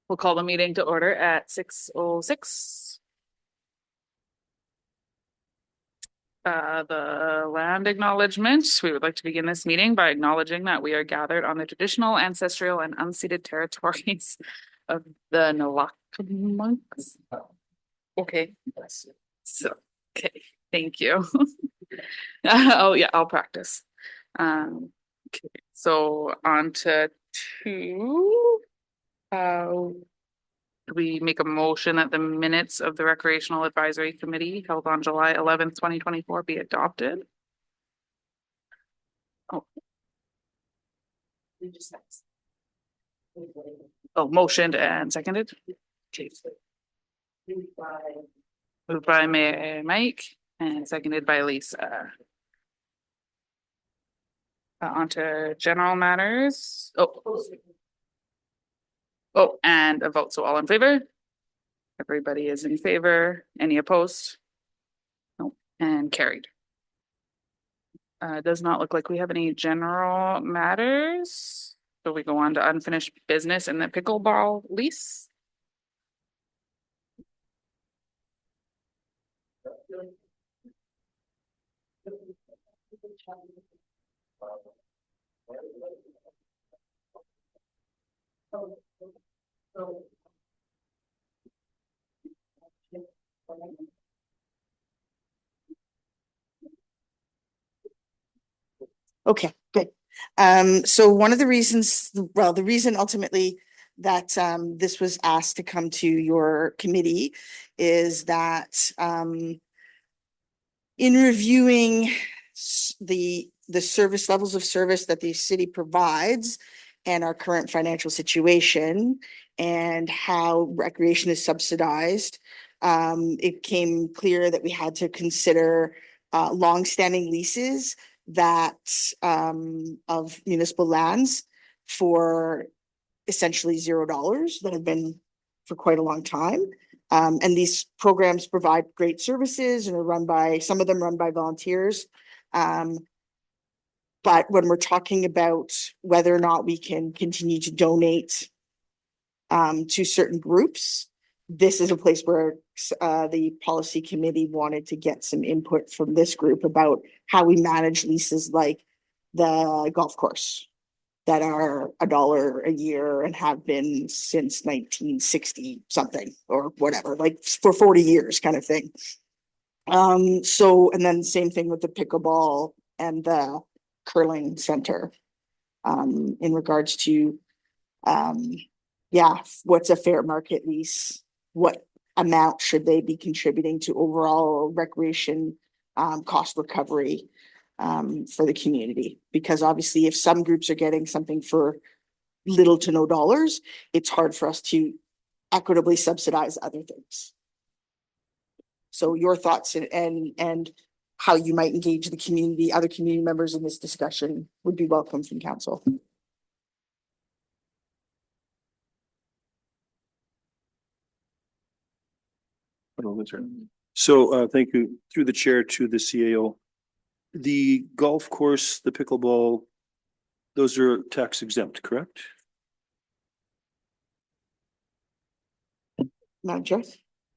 We'll call the meeting to order at 6:06. The land acknowledgement. We would like to begin this meeting by acknowledging that we are gathered on the traditional, ancestral, and unceded territories of the Nlaka'pamux. Okay. So, okay, thank you. Oh yeah, I'll practice. Okay, so on to two. We make a motion that the minutes of the Recreational Advisory Committee held on July 11th, 2024 be adopted. Oh. Oh, motioned and seconded. Okay. Moved by Mike and seconded by Lisa. On to general matters. Oh, and a vote. So all in favor? Everybody is in favor. Any opposed? Nope. And carried. Does not look like we have any general matters. So we go on to unfinished business and the pickleball lease. Okay, good. So one of the reasons, well, the reason ultimately that this was asked to come to your committee is that in reviewing the service levels of service that the city provides and our current financial situation and how recreation is subsidized, it became clear that we had to consider longstanding leases that of municipal lands for essentially $0 that have been for quite a long time. And these programs provide great services and are run by, some of them run by volunteers. But when we're talking about whether or not we can continue to donate to certain groups, this is a place where the policy committee wanted to get some input from this group about how we manage leases like the golf course that are $1 a year and have been since 1960 something or whatever, like for 40 years kind of thing. So, and then same thing with the pickleball and the curling center, in regards to, yeah, what's a fair market lease? What amount should they be contributing to overall recreation, cost recovery? For the community, because obviously if some groups are getting something for little to no dollars, it's hard for us to equitably subsidize other things. So your thoughts and how you might engage the community, other community members in this discussion would be welcome from council. So thank you through the chair to the CAO. The golf course, the pickleball, those are tax exempt, correct? Madam Chair.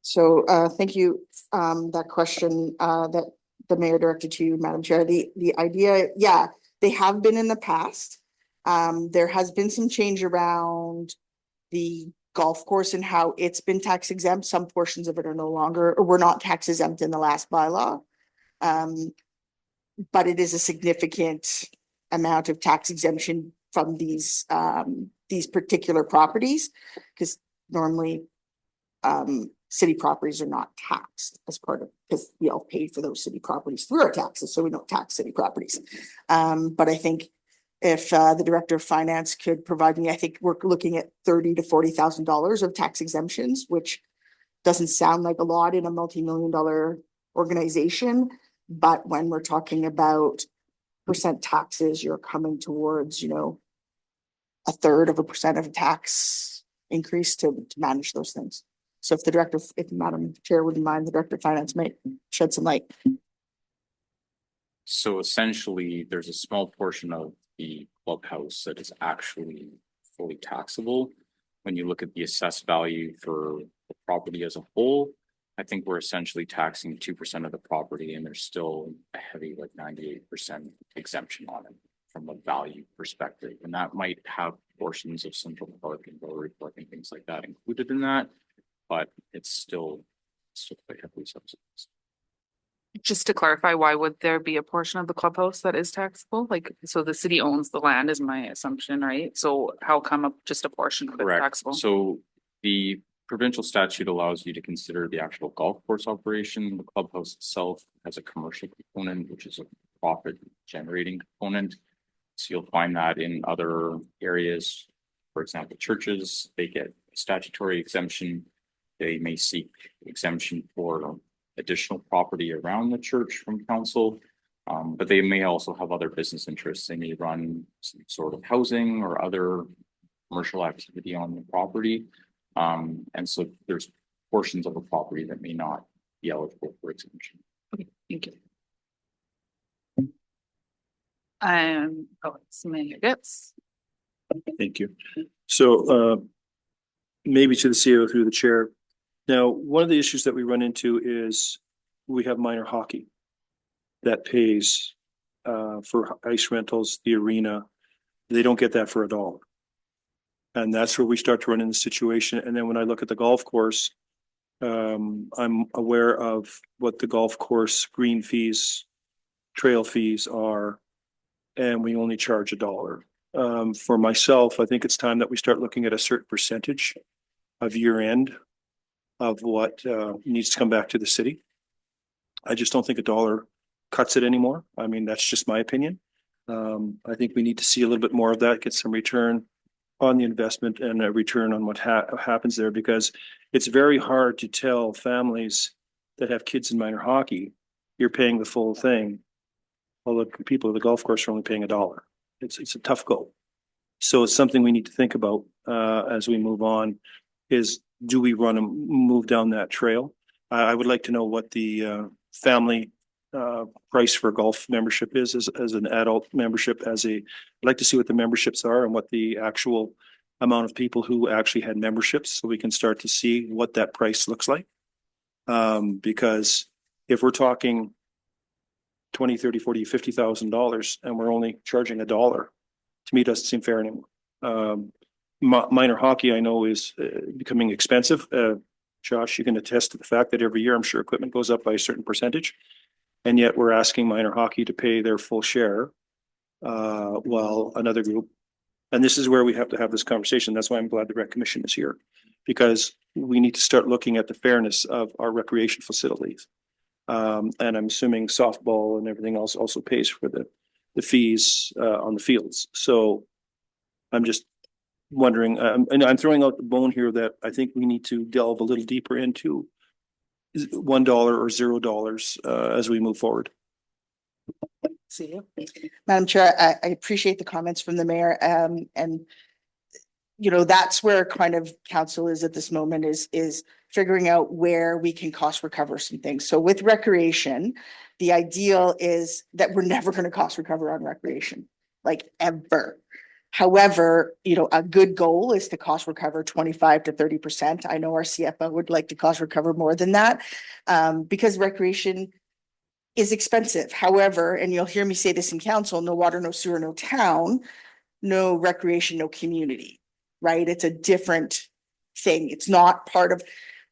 So thank you. That question that the mayor directed to you, Madam Chair. The idea, yeah, they have been in the past. There has been some change around the golf course and how it's been tax exempt. Some portions of it are no longer, or were not tax exempt in the last bylaw. But it is a significant amount of tax exemption from these particular properties, because normally city properties are not taxed as part of, because we all pay for those city properties through our taxes, so we don't tax city properties. But I think if the director of finance could provide me, I think we're looking at $30,000 to $40,000 of tax exemptions, which doesn't sound like a lot in a multi-million-dollar organization. But when we're talking about percent taxes, you're coming towards, you know, 1/3% of a tax increase to manage those things. So if the director, if Madam Chair wouldn't mind, the director of finance might shed some light. So essentially, there's a small portion of the clubhouse that is actually fully taxable. when you look at the assessed value for the property as a whole, I think we're essentially taxing 2% of the property, and there's still a heavy, like 98% exemption on it from a value perspective. And that might have portions of Central Park and Rotary Park and things like that included in that, but it's still quite heavily subsidized. Just to clarify, why would there be a portion of the clubhouse that is taxable? Like, so the city owns the land is my assumption, right? So how come just a portion of it's Correct. taxable? So the provincial statute allows you to consider the actual golf course operation. The clubhouse itself has a commercial component, which is a profit generating component. So you'll find that in other areas, for example, churches, they get statutory exemption. They may seek exemption for additional property around the church from council. But they may also have other business interests. They may run some sort of housing or other commercial activity on the property. And so there's portions of a property that may not be eligible for exemption. Okay, thank you. It's Mayor Getz. Thank you. So maybe to the CEO through the chair. Now, one of the issues that we run into is we have minor hockey that pays for ice rentals, the arena. They don't get that for $1. And that's where we start to run into the situation. And then when I look at the golf course, I'm aware of what the golf course green fees, trail fees are, and we only charge $1. For myself, I think it's time that we start looking at a certain percentage of year end of what needs to come back to the city. I just don't think $1 cuts it anymore. I mean, that's just my opinion. I think we need to see a little bit more of that, get some return on the investment and a return on what happens there, because it's very hard to tell families that have kids in minor hockey, you're paying the full thing. While the people at the golf course are only paying $1. It's a tough goal. So it's something we need to think about as we move on, is do we run and move down that trail? I would like to know what the family price for golf membership is as an adult membership. I'd like to see what the memberships are and what the actual amount of people who actually had memberships, so we can start to see what that price looks like. Because if we're talking $20,000, $30,000, $40,000, $50,000 and we're only charging $1, to me, it doesn't seem fair anymore. Minor hockey, I know, is becoming expensive. Josh, you can attest to the fact that every year, I'm sure equipment goes up by a certain percentage. And yet we're asking minor hockey to pay their full share, while another group, and this is where we have to have this conversation. That's why I'm glad the Rec Commission is here, because we need to start looking at the fairness of our recreation facilities. And I'm assuming softball and everything else also pays for the fees on the fields. So I'm just wondering, and I'm throwing out the bone here that I think we need to delve a little deeper into $1 or $0 as we move forward. See you. Madam Chair, I appreciate the comments from the mayor. And you know, that's where kind of council is at this moment, is figuring out where we can cost recover some things. So with recreation, the ideal is that we're never going to cost recover on recreation, like ever. However, you know, a good goal is to cost recover 25 to 30%. I know our CFO would like to cost recover more than that, because recreation is expensive. However, and you'll hear me say this in council, no water, no sewer, no town, no recreation, no community, right? It's a different thing. It's not part of,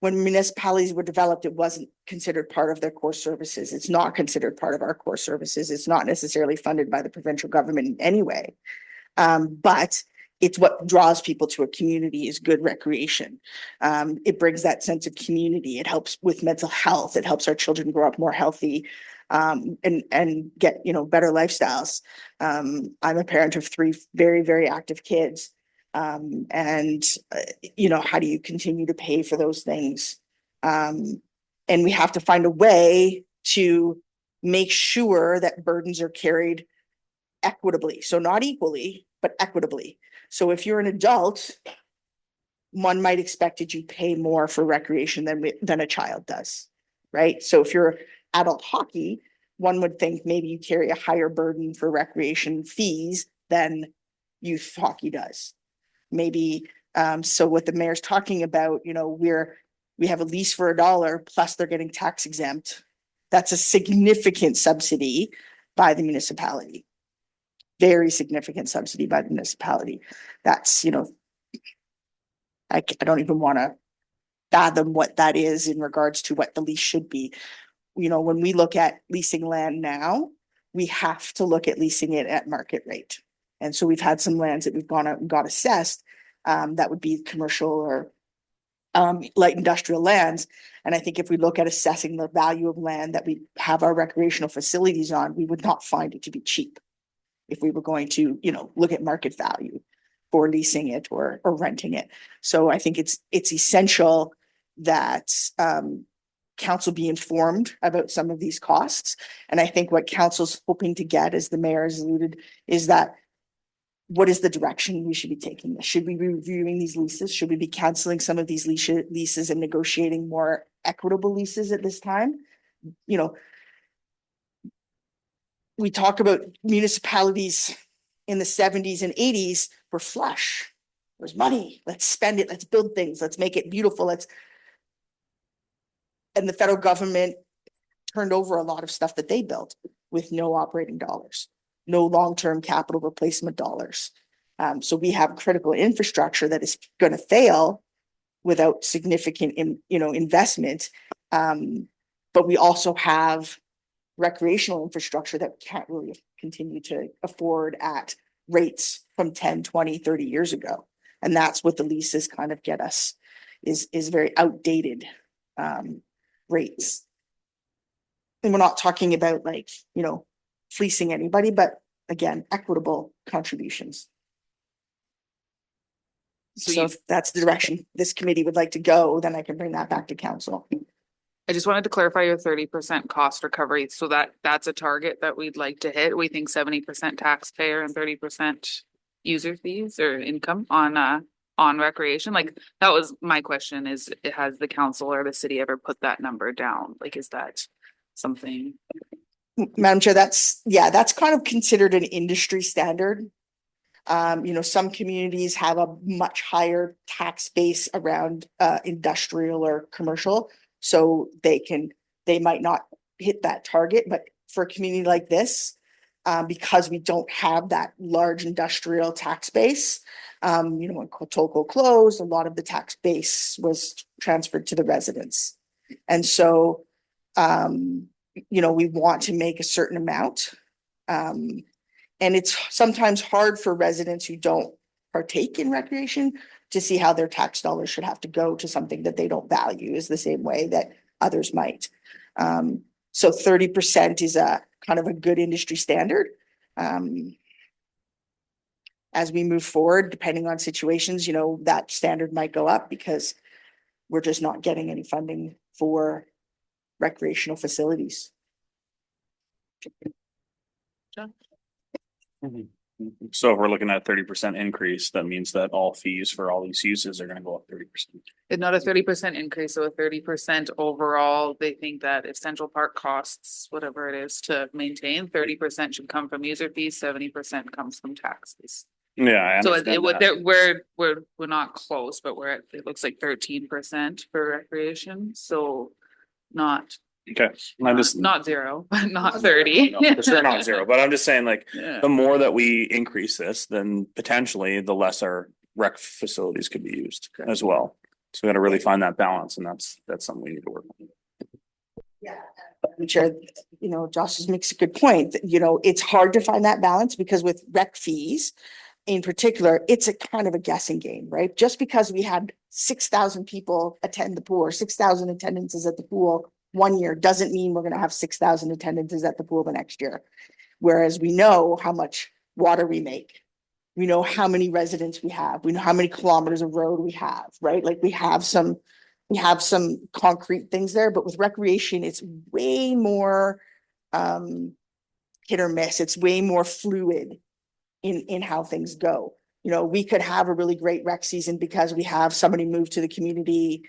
when municipalities were developed, it wasn't considered part of their core services. It's not considered part of our core services. It's not necessarily funded by the provincial government in any way. But it's what draws people to a community is good recreation. It brings that sense of community. It helps with mental health. It helps our children grow up more healthy, and get, you know, better lifestyles. I'm a parent of 3 very, very active kids. And you know, how do you continue to pay for those things? And we have to find a way to make sure that burdens are carried equitably. So not equally, but equitably. So if you're an adult, one might expect that you pay more for recreation than a child does, right? So if you're adult hockey, one would think maybe you carry a higher burden for recreation fees than youth hockey does. Maybe So what the mayor's talking about, you know, we have a lease for $1 plus they're getting tax exempt. That's a significant subsidy by the municipality. Very significant subsidy by the municipality. That's, you know, I don't even want to fathom what that is in regards to what the lease should be. You know, when we look at leasing land now, we have to look at leasing it at market rate. And so we've had some lands that we've gone out and got assessed, that would be commercial or light industrial lands. And I think if we look at assessing the value of land that we have our recreational facilities on, we would not find it to be cheap if we were going to, you know, look at market value for leasing it or renting it. So I think it's essential that council be informed about some of these costs. And I think what council's hoping to get, as the mayor has alluded, is that what is the direction we should be taking this? Should we be reviewing these leases? Should we be canceling some of these leases and negotiating more equitable leases at this time? You know, we talk about municipalities in the 70s and 80s were flush. There's money. Let's spend it. Let's build things. Let's make it beautiful. And the federal government turned over a lot of stuff that they built with no operating dollars, no long-term capital replacement dollars. So we have critical infrastructure that is going to fail without significant, investment. But we also have recreational infrastructure that can't really continue to afford at rates from 10, 20, 30 years ago. And that's what the leases kind of get us, is very outdated rates. And we're not talking about fleecing anybody, but again, equitable contributions. So if that's the direction this committee would like to go, then I can bring that back to council. I just wanted to clarify your 30% cost recovery. So that's a target that we'd like to hit. We think 70% taxpayer and 30% user fees or income on recreation. Like, that was my question, is has the council or the city ever put that number down? Like, is that something? Madam Chair, that's kind of considered an industry standard. Some communities have a much higher tax base around industrial or commercial, so they might not hit that target. But for a community like this, because we don't have that large industrial tax base, when Cotoco closed, a lot of the tax base was transferred to the residents. And so, we want to make a certain amount. And it's sometimes hard for residents who don't partake in recreation to see how their tax dollars should have to go to something that they don't value is the same way that others might. So 30% is a kind of a good industry standard. As we move forward, depending on situations, that standard might go up because we're just not getting any funding for recreational facilities. So if we're looking at 30% increase, that means that all fees for all these uses are gonna go up 30%. It's not a 30% increase, so a 30% overall. They think that if Central Park costs whatever it is to maintain, 30% should come from user fees, 70% comes from taxes. Yeah. So it would, we're not close, but we're at, it looks like 13% for recreation, so not. Okay, I'm just. Not zero, but not 30. No, for sure not zero, but I'm just saying, like, Yeah. the more that we increase this, then potentially the less our rec facilities could be used as well. So we gotta really find that balance, and that's something we need to work on. Yeah, Chair, Josh just makes a good point. It's hard to find that balance because with rec fees in particular, it's a kind of a guessing game, right? Just because we had 6,000 people attend the pool or 6,000 attendances at the pool one year doesn't mean we're going to have 6,000 attendances at the pool the next year. Whereas we know how much water we make. We know how many residents we have. We know how many kilometers of road we have, right? Like we have some concrete things there, but with recreation, it's way more hit or miss. It's way more fluid in how things go. We could have a really great rec season because we have somebody move to the community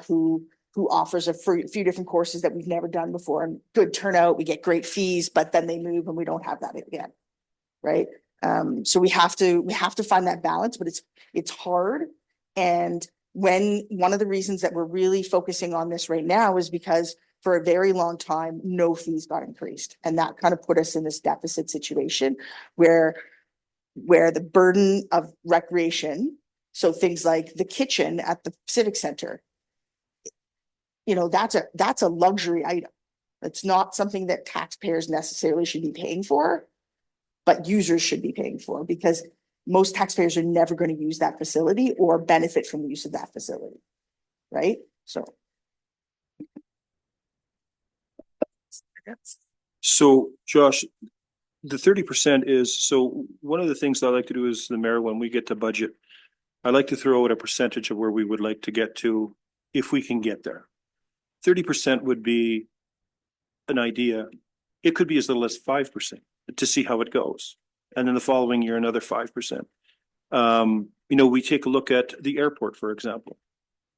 who offers a few different courses that we've never done before, and good turnout, we get great fees, but then they move and we don't have that again. Right. So we have to find that balance, but it's hard And when, one of the reasons that we're really focusing on this right now is because for a very long time, no fees got increased. And that kind of put us in this deficit situation where the burden of recreation, so things like the kitchen at the Civic Center, you know, that's a luxury item. It's not something that taxpayers necessarily should be paying for, but users should be paying for, because most taxpayers are never going to use that facility or benefit from the use of that facility. Right? So. So Josh, the 30% is, so one of the things I like to do is the mayor, when we get to budget, I like to throw out a percentage of where we would like to get to if we can get there. 30% would be an idea. It could be as little as 5% to see how it goes. And then the following year, another 5%. You know, we take a look at the airport, for example.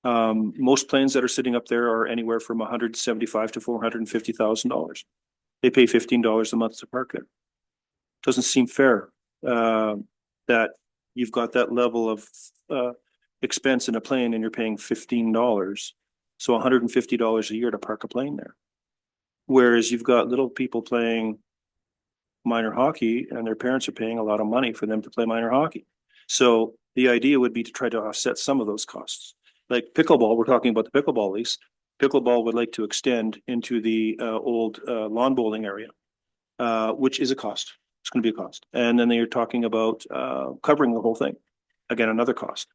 Most planes that are sitting up there are anywhere from $175,000 to $450,000. They pay $15 a month to park there. Doesn't seem fair that you've got that level of expense in a plane and you're paying $15. So $150 a year to park a plane there. Whereas you've got little people playing minor hockey and their parents are paying a lot of money for them to play minor hockey. So the idea would be to try to offset some of those costs. Like pickleball, we're talking about the pickleball lease. Pickleball would like to extend into the old lawn bowling area, which is a cost. It's going to be a cost. And then you're talking about covering the whole thing. Again, another cost.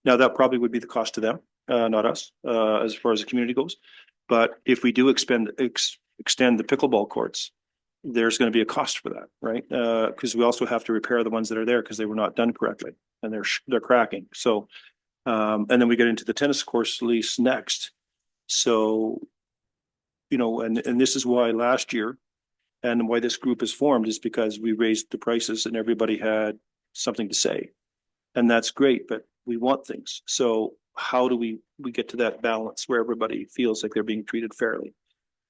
Now that probably would be the cost to them, not us, as far as the community goes. But if we do extend the pickleball courts, there's going to be a cost for that, right? Because we also have to repair the ones that are there because they were not done correctly and they're cracking. So, and then we get into the tennis course lease next. So, you know, and this is why last year and why this group is formed is because we raised the prices and everybody had something to say. And that's great, but we want things. So how do we get to that balance where everybody feels like they're being treated fairly?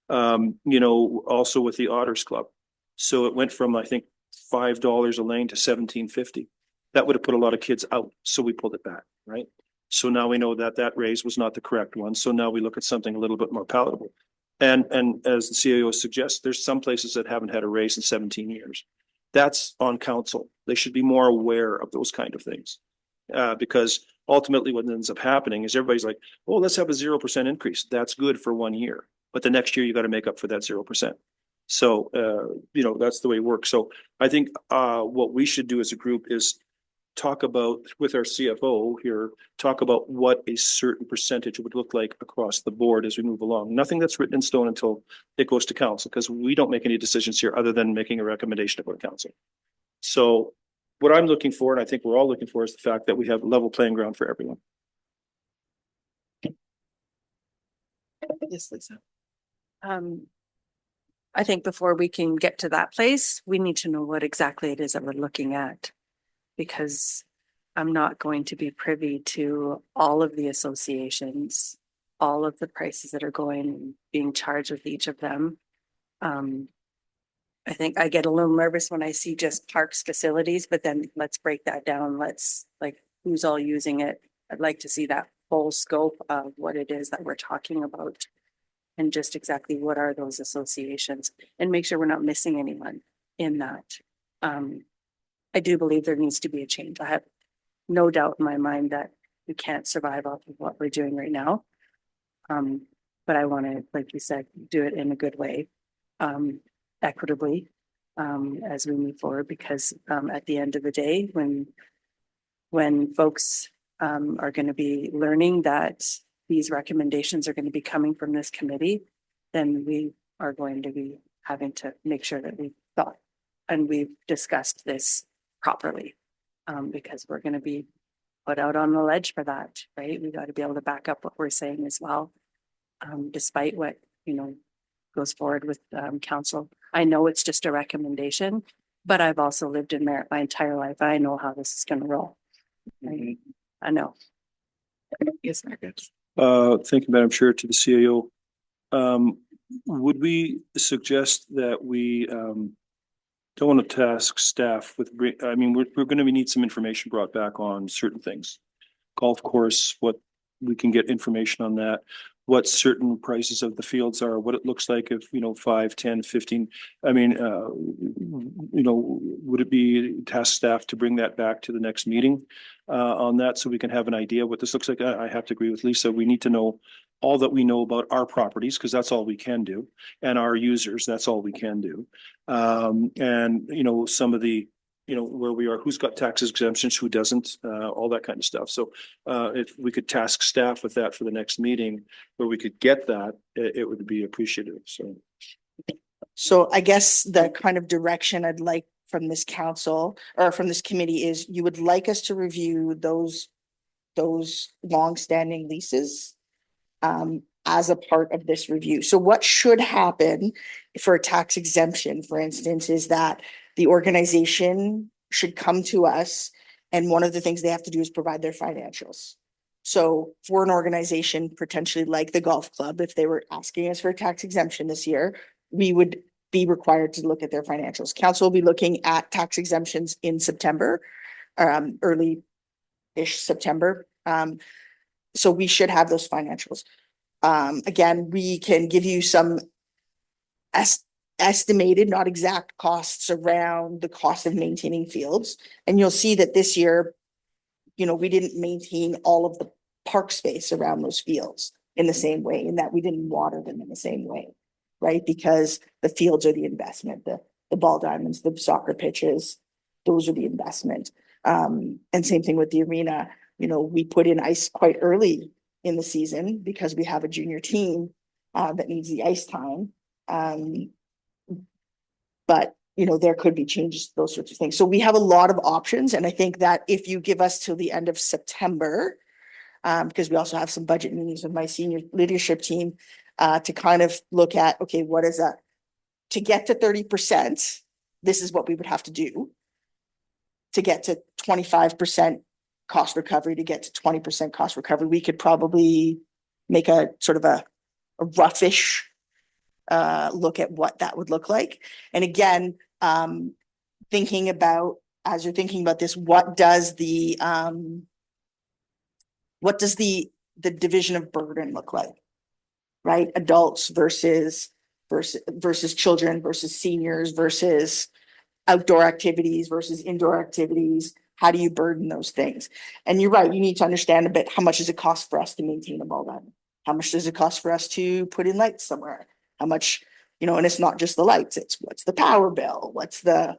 You know, also with the Otters Club. So it went from, I think, $5 a lane to $17.50. That would have put a lot of kids out. So we pulled it back, right? So now we know that that raise was not the correct one. So now we look at something a little bit more palatable. And as the CAO suggests, there's some places that haven't had a raise in 17 years. That's on council. They should be more aware of those kind of things. Because ultimately what ends up happening is everybody's like, oh, let's have a 0% increase. That's good for 1 year. But the next year you got to make up for that 0%. So, you know, that's the way it works. So I think what we should do as a group is talk about, with our CFO here, talk about what a certain percentage would look like across the board as we move along. Nothing that's written in stone until it goes to council, because we don't make any decisions here other than making a recommendation to go to council. So what I'm looking for, and I think we're all looking for, is the fact that we have level playing ground for everyone. Yes, Lisa. I think before we can get to that place, we need to know what exactly it is that we're looking at. Because I'm not going to be privy to all of the associations, all of the prices that are going, being charged with each of them. I think I get a little nervous when I see just parks facilities, but then let's break that down. Let's, like, who's all using it? I'd like to see that full scope of what it is that we're talking about. And just exactly what are those associations, and make sure we're not missing anyone in that. I do believe there needs to be a change. I have no doubt in my mind that we can't survive off of what we're doing right now. But I want to, like you said, do it in a good way, equitably, as we move forward, because at the end of the day, when folks are going to be learning that these recommendations are going to be coming from this committee, then we are going to be having to make sure that we've thought and we've discussed this properly, because we're going to be put out on the ledge for that, right? We got to be able to back up what we're saying as well, despite what, you know, goes forward with council. I know it's just a recommendation, but I've also lived in Merritt my entire life. I know how this is going to roll. Right? I know. Yes, Margaret. Thank you, Madam Chair, to the CAO. Would we suggest that we don't want to task staff with, I mean, we're going to need some information brought back on certain things. golf course, what we can get information on that, what certain prices of the fields are, what it looks like if, 5, 10, 15. I mean, would it be task staff to bring that back to the next meeting on that so we can have an idea what this looks like? I have to agree with Lisa. We need to know all that we know about our properties because that's all we can do, and our users, that's all we can do. And some of the where we are, who's got tax exemptions, who doesn't, all that kind of stuff. So if we could task staff with that for the next meeting where we could get that, it would be appreciative. So I guess the kind of direction I'd like from this council or from this committee is you would like us to review those longstanding leases as a part of this review. So what should happen for a tax exemption, for instance, is that the organization should come to us, and one of the things they have to do is provide their financials. So for an organization potentially like the golf club, if they were asking us for a tax exemption this year, we would be required to look at their financials. Council will be looking at tax exemptions in September, early-ish September. So we should have those financials. Again, we can give you some estimated, not exact costs around the cost of maintaining fields. And you'll see that this year, we didn't maintain all of the park space around those fields in the same way, in that we didn't water them in the same way, right? Because the fields are the investment, the ball diamonds, the soccer pitches, those are the investment. And same thing with the arena. We put in ice quite early in the season because we have a junior team that needs the ice time. But there could be changes to those sorts of things. So we have a lot of options. And I think that if you give us till the end of September, because we also have some budget meetings with my senior leadership team to kind of look at, okay, what is that? To get to 30%, this is what we would have to do. To get to 25% cost recovery, to get to 20% cost recovery, we could probably make a sort of a roughish look at what that would look like. And again, thinking about, as you're thinking about this, what does the division of burden look like, right? Adults versus children versus seniors versus outdoor activities versus indoor activities. How do you burden those things? And you're right, you need to understand a bit, how much does it cost for us to maintain a ball diamond? How much does it cost for us to put in lights somewhere? How much, and it's not just the lights, it's what's the power bill, what's the,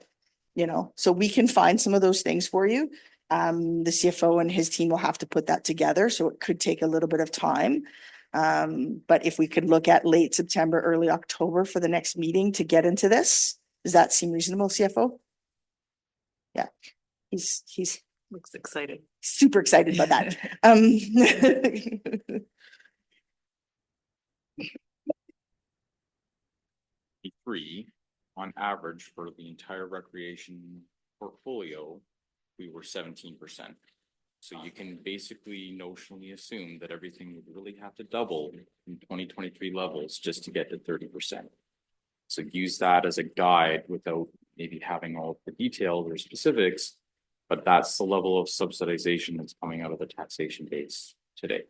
so we can find some of those things for you. The CFO and his team will have to put that together, so it could take a little bit of time. But if we could look at late September, early October for the next meeting to get into this, does that seem reasonable, CFO? Yeah, he's Looks excited. super excited about that. 3, on average for the entire recreation portfolio, we were 17%. So you can basically notionally assume that everything would really have to double in 2023 levels just to get to 30%. So use that as a guide without maybe having all of the details or specifics, but that's the level of subsidization that's coming out of the taxation base today.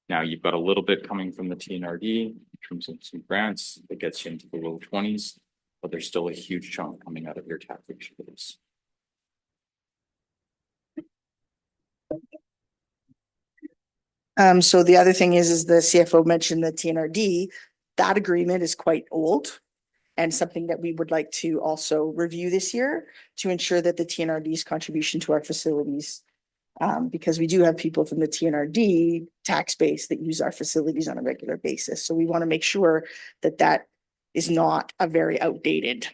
Now you've got a little bit coming from the TNRD in terms of some grants that gets you into the low 20s, but there's still a huge chunk coming out of your taxation base. So the other thing is the CFO mentioned the TNRD. That agreement is quite old and something that we would like to also review this year to ensure that the TNRD's contribution to our facilities, because we do have people from the TNRD tax base that use our facilities on a regular basis. So we want to make sure that that is not a very outdated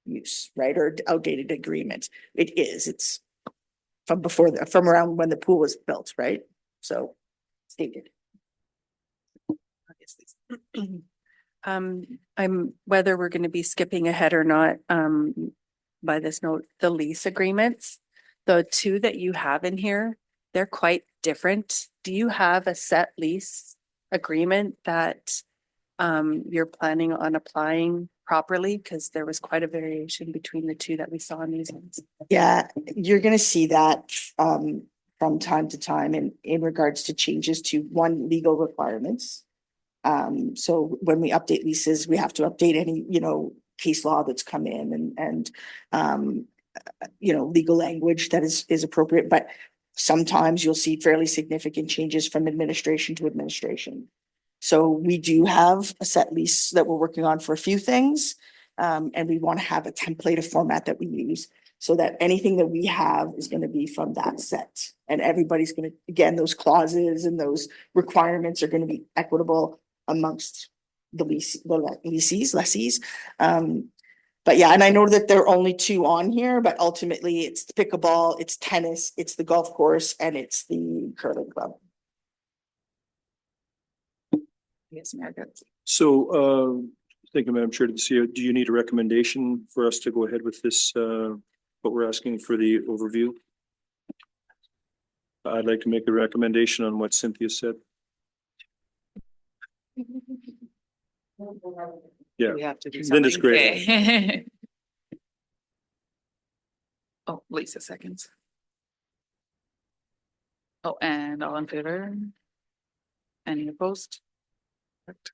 use, right? Or outdated agreement. It is. It's from from around when the pool was built, right? So stated. I'm whether we're going to be skipping ahead or not, by this note, the lease agreements, the two that you have in here, they're quite different. Do you have a set lease agreement that you're planning on applying properly? Because there was quite a variation between the two that we saw in these ones. Yeah, you're going to see that from time to time in regards to changes to one, legal requirements. So when we update leases, we have to update any, case law that's come in and legal language that is appropriate, but sometimes you'll see fairly significant changes from administration to administration. So we do have a set lease that we're working on for a few things. And we want to have a template of format that we use so that anything that we have is going to be from that set. And everybody's going to, again, those clauses and those requirements are going to be equitable amongst the lessees. But yeah, and I know that there are only two on here, but ultimately it's pickleball, it's tennis, it's the golf course, and it's the curling club. Yes, Margaret. So, thank you, Madam Chair, to the CEO. Do you need a recommendation for us to go ahead with this, what we're asking for the overview? I'd like to make a recommendation on what Cynthia said. Yeah. We have to do Linda's something. great. Okay. Oh, Lisa seconds. Oh, and all in favor? Any opposed? Perfect.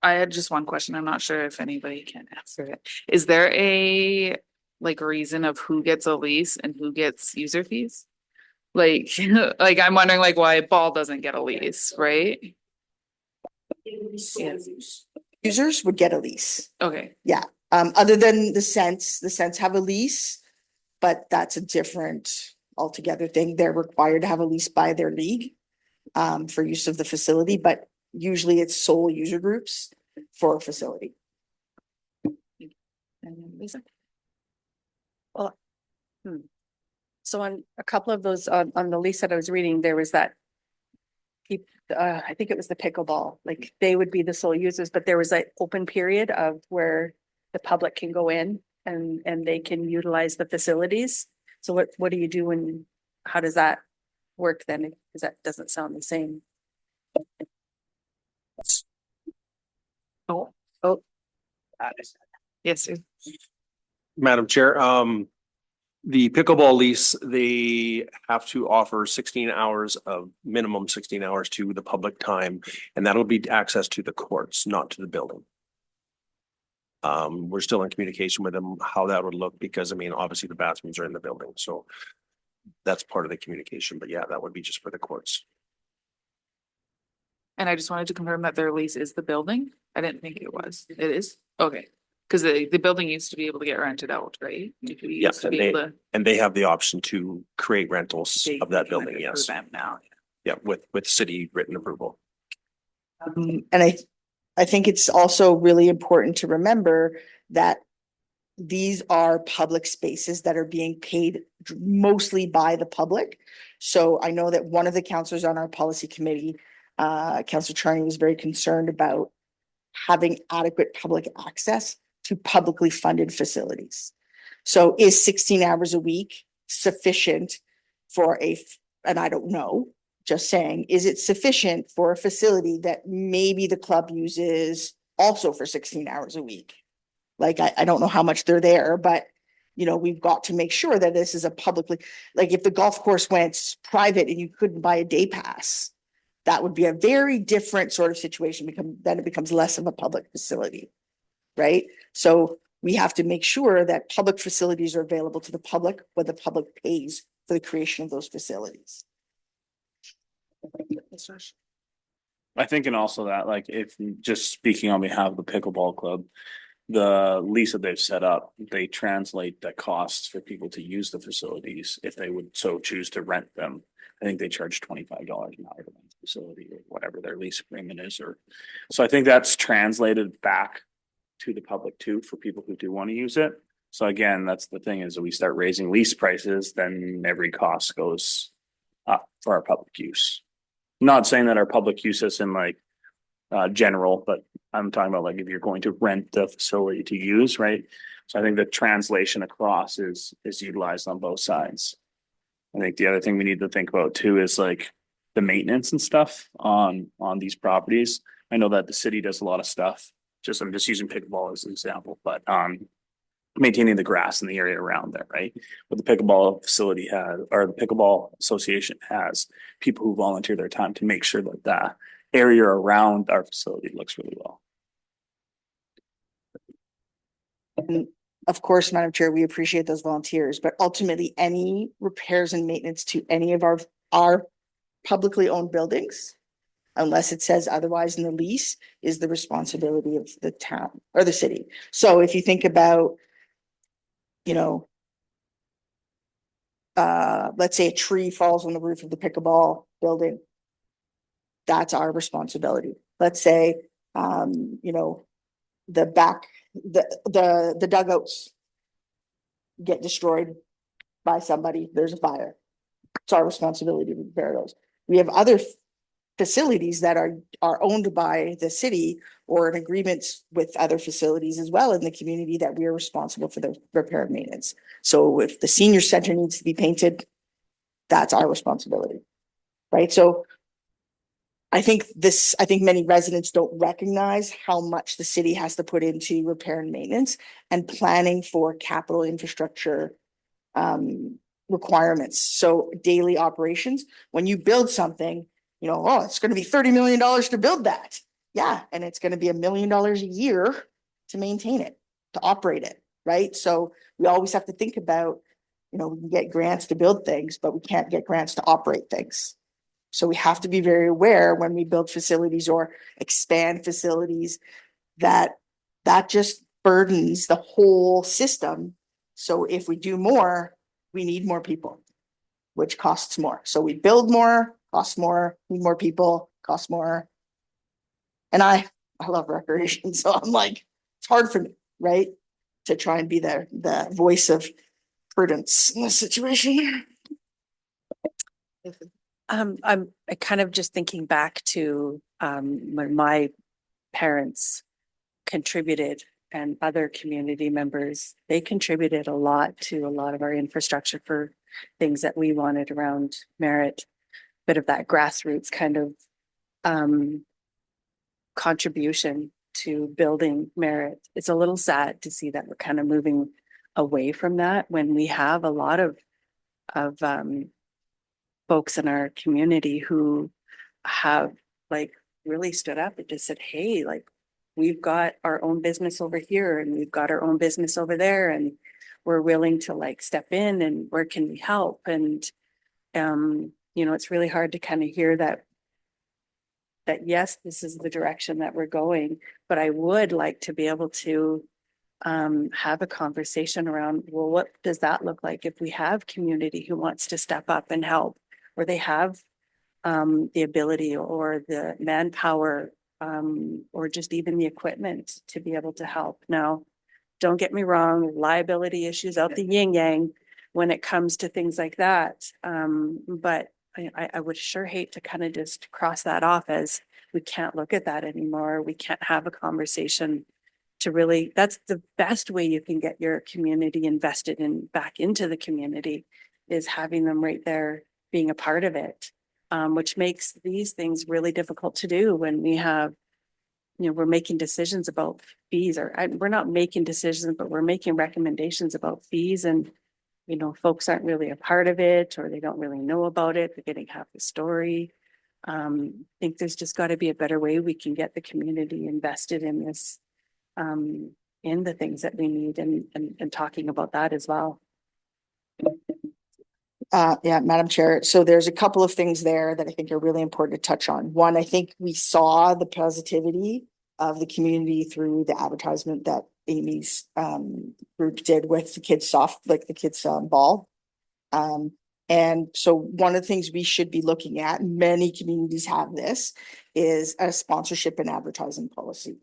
I had just one question. I'm not sure if anybody can answer it. Is there a reason of who gets a lease and who gets user fees? Like I'm wondering why ball doesn't get a lease, right? Yes. Users would get a lease. Okay, Other than the Sents have a lease, but that's a different altogether thing. They're required to have a lease by their league for use of the facility, but usually it's sole user groups for a facility. and then Lisa? So on a couple of those, on the lease that I was reading, there was that. I think it was the pickleball, like they would be the sole users, but there was an open period of where the public can go in and they can utilize the facilities. So what do you do when, how does that work then? Because that doesn't sound the same. Oh, yes, sir. Madam Chair, the pickleball lease, they have to offer 16 hours of minimum 16 hours to the public time, and that'll be access to the courts, not to the building. We're still in communication with them, how that would look, because obviously the bathrooms are in the building, so that's part of the communication, but yeah, that would be just for the courts. And I just wanted to confirm that their lease is the building. I didn't think it was. It is? Okay. Because the building used to be able to get rented out, right? We Yeah, used to be able to. And they have the option to create rentals they of that can building, rent it for yes. them now. Yeah, with city written approval. And I think it's also really important to remember that these are public spaces that are being paid mostly by the public. So I know that one of the counselors on our policy committee, Councillor Charney, was very concerned about having adequate public access to publicly funded facilities. So is 16 hours a week sufficient for and I don't know, just saying, is it sufficient for a facility that maybe the club uses also for 16 hours a week? I don't know how much they're there, but we've got to make sure that this is a publicly, if the golf course went private and you couldn't buy a day pass, that would be a very different sort of situation, then it becomes less of a public facility, right? So we have to make sure that public facilities are available to the public when the public pays for the creation of those facilities. I think, and also that, if just speaking on behalf of the pickleball club, the lease that they've set up, they translate the costs for people to use the facilities if they would so choose to rent them. I think they charge $25 an hour to rent the facility or whatever their lease agreement is, so I think that's translated back to the public too, for people who do want to use it. So again, that's the thing, is that we start raising lease prices, then every cost goes up for our public use. Not saying that our public use is in general, but I'm talking about if you're going to rent the facility to use, right? So I think the translation across is utilized on both sides. I think the other thing we need to think about too is the maintenance and stuff on these properties. I know that the city does a lot of stuff. I'm just using pickleball as an example, but maintaining the grass in the area around there, right? What the pickleball facility has, or the pickleball association has, people who volunteer their time to make sure that the area around our facility looks really well. Of course, Madam Chair, we appreciate those volunteers, but ultimately any repairs and maintenance to any of our publicly owned buildings, unless it says otherwise in the lease, is the responsibility of the town or the city. So if you think about, you know, let's say a tree falls on the roof of the pickleball building, that's our responsibility. Let's say, you know, the dugouts get destroyed by somebody, there's a fire. It's our responsibility to repair those. We have other facilities that are owned by the city or in agreements with other facilities as well in the community that we are responsible for the repair and maintenance. So if the senior center needs to be painted, that's our responsibility, right? So I think many residents don't recognize how much the city has to put into repair and maintenance and planning for capital infrastructure requirements. So daily operations, when you build something, you know, oh, it's going to be $30 million to build that. Yeah. And it's going to be $1 million a year to maintain it, to operate it. Right. So we always have to think about, you know, we can get grants to build things, but we can't get grants to operate things. So we have to be very aware when we build facilities or expand facilities that just burdens the whole system. So if we do more, we need more people, which costs more. So we build more, costs more, need more people, costs more. And I love recreation. So I'm like, it's hard for me, right? To try and be the voice of prudence in this situation. I'm kind of just thinking back to when my parents contributed and other community members, they contributed a lot to a lot of our infrastructure for things that we wanted around Merritt. Bit of that grassroots kind of contribution to building Merritt. It's a little sad to see that we're kind of moving away from that when we have a lot of folks in our community who have like really stood up and just said, hey, like we've got our own business over here and we've got our own business over there and we're willing to like step in and where can we help? And you know, it's really hard to kind of hear that yes, this is the direction that we're going, but I would like to be able to have a conversation around, well, what does that look like if we have community who wants to step up and help, or they have the ability or the manpower or just even the equipment to be able to help. Now, don't get me wrong, liability issues out the yin yang when it comes to things like that. But I would sure hate to kind of just cross that off as we can't look at that anymore. We can't have a conversation to really, that's the best way you can get your community invested in back into the community is having them right there being a part of it, which makes these things really difficult to do when we have, you know, we're making decisions about fees or we're not making decisions, but we're making recommendations about fees and, you know, folks aren't really a part of it or they don't really know about it. They're getting half the story. I think there's just got to be a better way we can get the community invested in this, in the things that we need and talking about that as well. Yeah, Madam Chair. So there's a couple of things there that I think are really important to touch on. One, I think we saw the positivity of the community through the advertisement that Amy's group did with the kids ball. And so one of the things we should be looking at, many communities have this, is a sponsorship and advertising policy.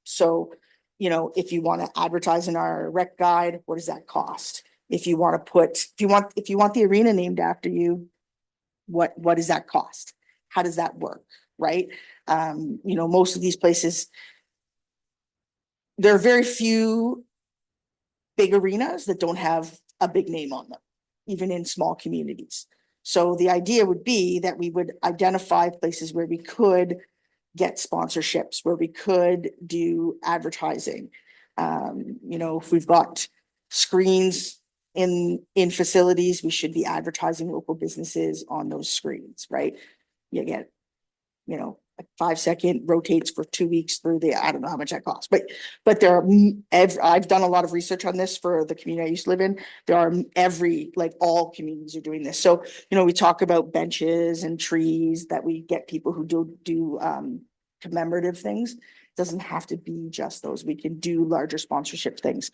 So, you know, if you want to advertise in our rec guide, what does that cost? If you want to if you want the arena named after you, what does that cost? How does that work? Right? You know, most of these places, there are very few big arenas that don't have a big name on them, even in small communities. So the idea would be that we would identify places where we could get sponsorships, where we could do advertising. You know, if we've got screens in facilities, we should be advertising local businesses on those screens, right? You get, you know, a 5-second rotates for 2 weeks through I don't know how much that costs, but there are, I've done a lot of research on this for the community I used to live in. There are like all communities are doing this. So, you know, we talk about benches and trees that we get people who do commemorative things. Doesn't have to be just those. We can do larger sponsorship things.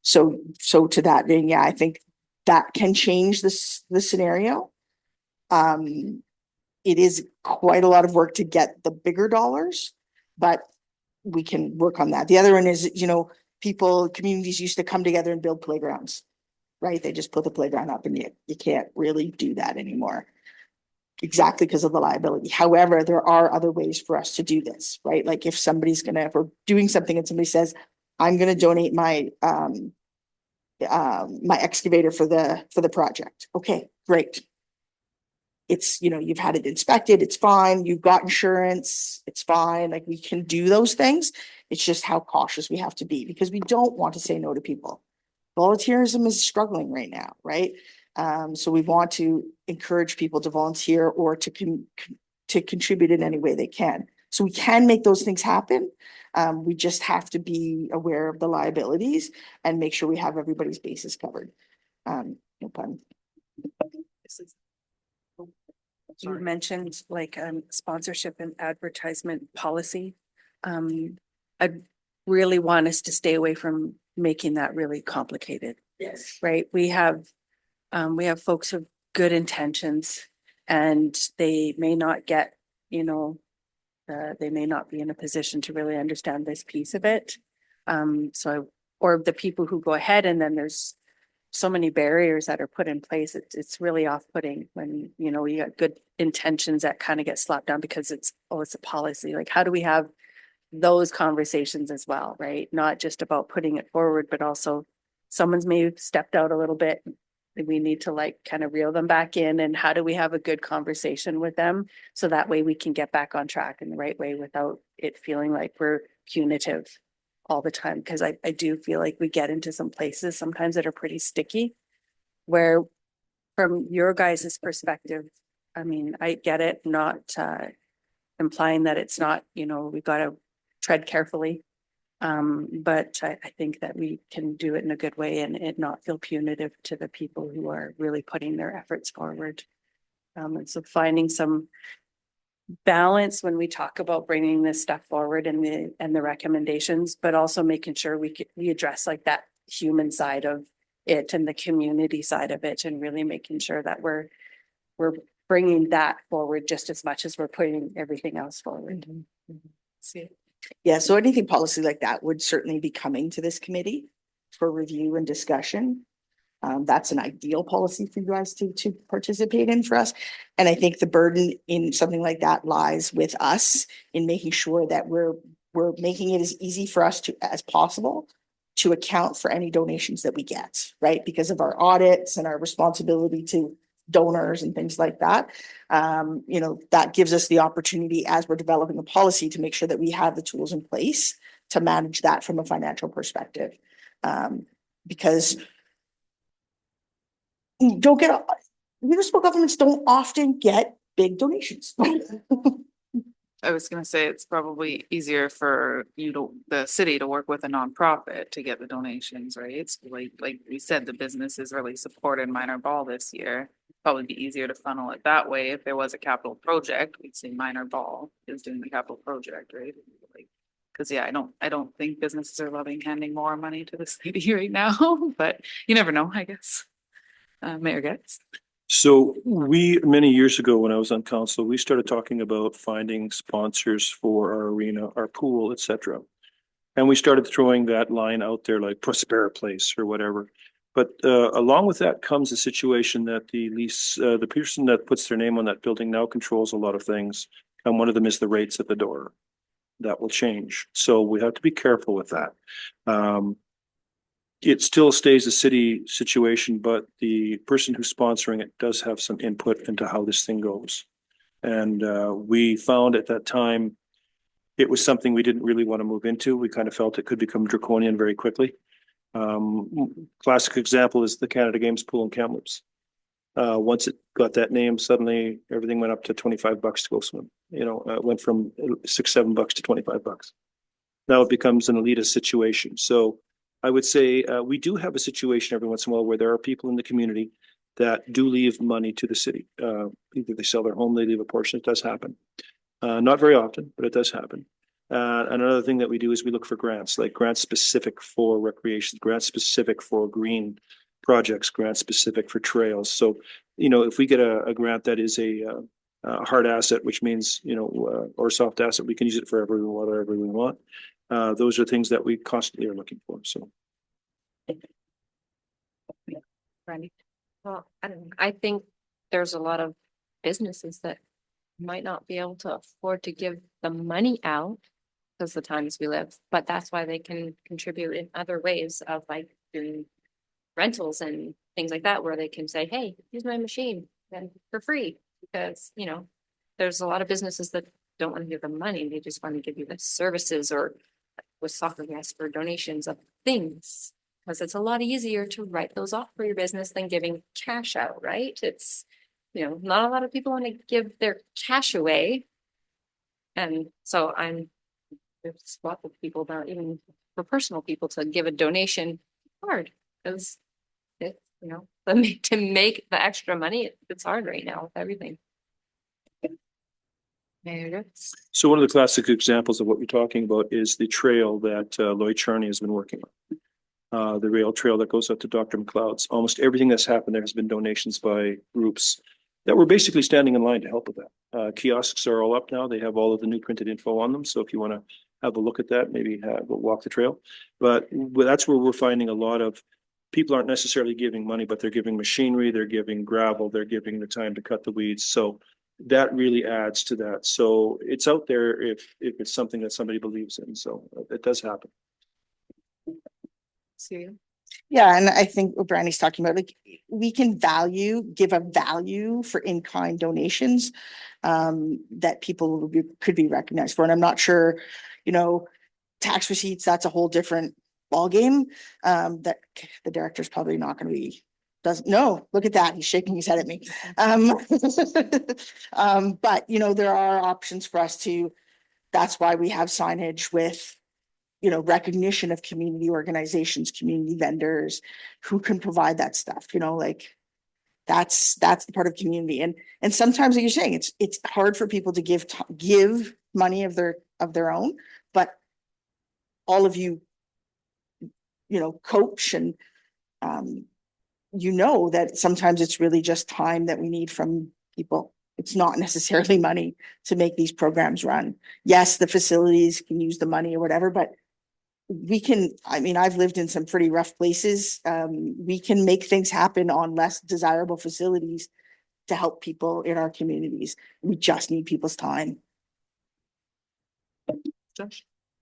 So to that vein, yeah, I think that can change the scenario. It is quite a lot of work to get the bigger dollars, but we can work on that. The other one is, you know, communities used to come together and build playgrounds, right? They just put the playground up and you can't really do that anymore. Exactly because of the liability. However, there are other ways for us to do this, right? Like if we're doing something and somebody says, I'm gonna donate my my excavator for the project. Okay, great. It's, you know, you've had it inspected, it's fine, you've got insurance, it's fine, like we can do those things. It's just how cautious we have to be because we don't want to say no to people. Volunteerism is struggling right now, right? So we want to encourage people to volunteer or to contribute in any way they can. So we can make those things happen. We just have to be aware of the liabilities and make sure we have everybody's bases covered. No pun. You mentioned like sponsorship and advertisement policy. I really want us to stay away from making that really complicated. Yes. Right? We have folks with good intentions and they may not get, you know, they may not be in a position to really understand this piece of it. Or the people who go ahead and then there's so many barriers that are put in place. It's really off-putting when, you know, you got good intentions that kind of get slapped down because it's a policy. Like, how do we have those conversations as well, right? Not just about putting it forward, but also someone's may have stepped out a little bit. We need to like kind of reel them back in, and how do we have a good conversation with them so that way we can get back on track in the right way without it feeling like we're punitive all the time. Because I do feel like we get into some places sometimes that are pretty sticky, where from your guys' perspective, I mean, I get it, not implying that it's not, you know, we've got to tread carefully. But I think that we can do it in a good way and it not feel punitive to the people who are really putting their efforts forward. And so finding some balance when we talk about bringing this stuff forward and the recommendations, but also making sure we address like that human side of it and the community side of it, and really making sure that we're bringing that forward just as much as we're putting everything else forward. See. Yeah, so anything policy like that would certainly be coming to this committee for review and discussion. That's an ideal policy for you guys to participate in for us. And I think the burden in something like that lies with us in making sure that we're making it as easy for us as possible to account for any donations that we get, right? Because of our audits and our responsibility to donors and things like that. You know, that gives us the opportunity as we're developing a policy to make sure that we have the tools in place to manage that from a financial perspective. Because municipal governments don't often get big donations. I was gonna say it's probably easier for the city to work with a nonprofit to get the donations, right? So like we said, the businesses really supported Minor Ball this year. Probably be easier to funnel it that way. If there was a capital project, we'd say Minor Ball is doing the capital project, right? Like, cause yeah, I don't think businesses are loving handing more money to the city right now, but you never know, I guess. Mayor Getz. So many years ago, when I was on council, we started talking about finding sponsors for our arena, our pool, etc. And we started throwing that line out there like Prospera Place or whatever. But along with that comes a situation that the person that puts their name on that building now controls a lot of things. And one of them is the rates at the door. That will change. So we have to be careful with that. It still stays a city situation, but the person who's sponsoring it does have some input into how this thing goes. And we found at that time, it was something we didn't really want to move into. We kind of felt it could become draconian very quickly. Classic example is the Canada Games Pool in Kamloops. Once it got that name, suddenly everything went up to $25 to go swim. It went from $6-7 to $25. Now it becomes an elitist situation. So I would say we do have a situation every once in a while where there are people in the community that do leave money to the city. Either they sell their home, they leave a portion. It does happen. Not very often, but it does happen. And another thing that we do is we look for grants, like grants specific for recreation, grants specific for green projects, grants specific for trails. So, if we get a grant that is a hard asset, which means, or soft asset, we can use it for whatever we want. Those are things that we constantly are looking for. So. Randy? Well, I don't know. I think there's a lot of businesses that might not be able to afford to give the money out because the times we live, but that's why they can contribute in other ways of like doing rentals and things like that, where they can say, hey, use my machine and for free, because, there's a lot of businesses that don't want to give them money. They just want to give you the services, or with soccer gas for donations of things. Because it's a lot easier to write those off for your business than giving cash out, right? It's, not a lot of people want to give their cash away. And so there's lots of people that even for personal people to give a donation hard, because it, to make the extra money, it's hard right now with everything. So one of the classic examples of what we're talking about is the trail that Lloyd Charney has been working on. The rail trail that goes up to Dr. McLeod's. Almost everything that's happened there has been donations by groups that were basically standing in line to help with that. Kiosks are all up now. They have all of the new printed info on them. So if you want to have a look at that, maybe walk the trail. But that's where we're finding a lot of people aren't necessarily giving money, but they're giving machinery, they're giving gravel, they're giving the time to cut the weeds. So that really adds to that. So it's out there if it's something that somebody believes in. So it does happen. Yeah, and I think what Brandy's talking about, like, we can give a value for in-kind donations that people could be recognized for. And I'm not sure, tax receipts, that's a whole different ballgame that the director's probably not going to be, doesn't know. Look at that. He's shaking his head at me. But, there are options for us to, that's why we have signage with recognition of community organizations, community vendors who can provide that stuff, that's the part of community. And sometimes, like you're saying, it's hard for people to give money of their own, but all of you, coach and, that sometimes it's really just time that we need from people. It's not necessarily money to make these programs run. Yes, the facilities can use the money or whatever, but I've lived in some pretty rough places. We can make things happen on less desirable facilities to help people in our communities. We just need people's time.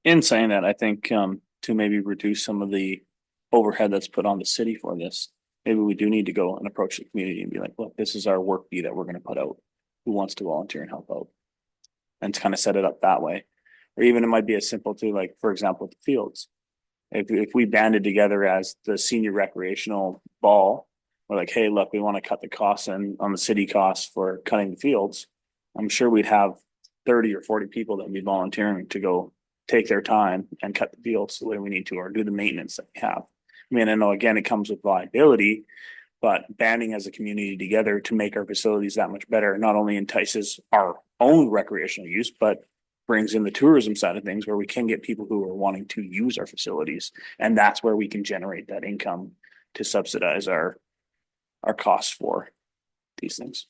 In saying that, I think to maybe reduce some of the overhead that's put on the city for this, maybe we do need to go and approach the community and be like, look, this is our work bee that we're going to put out. Who wants to volunteer and help out? And to kind of set it up that way. Or even it might be as simple to, like, for example, the fields. If we banded together as the senior recreational ball, we're like, hey, look, we want to cut the costs on the city costs for cutting the fields. I'm sure we'd have 30 or 40 people that would be volunteering to go take their time and cut the fields the way we need to, or do the maintenance that we have. I know, again, it comes with liability, but banding as a community together to make our facilities that much better not only entices our own recreational use, but brings in the tourism side of things, where we can get people who are wanting to use our facilities. And that's where we can generate that income to subsidize our costs for these things.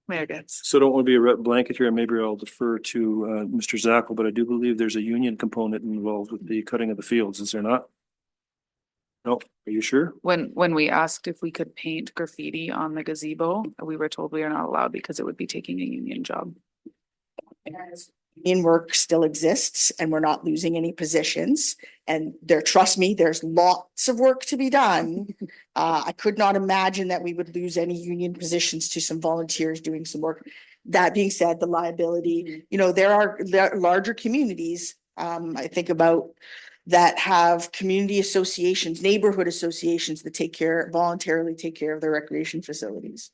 Mayor Getz. So don't want to be a red blanket here, and maybe I'll defer to Mr. Zackel, but I do believe there's a union component involved with the cutting of the fields, is there not? No, are you sure? When we asked if we could paint graffiti on the gazebo, we were told we are not allowed because it would be taking a union job. In work still exists, and we're not losing any positions. And trust me, there's lots of work to be done. I could not imagine that we would lose any union positions to some volunteers doing some work. That being said, the liability, there are larger communities. I think about that have community associations, neighborhood associations that voluntarily take care of their recreation facilities.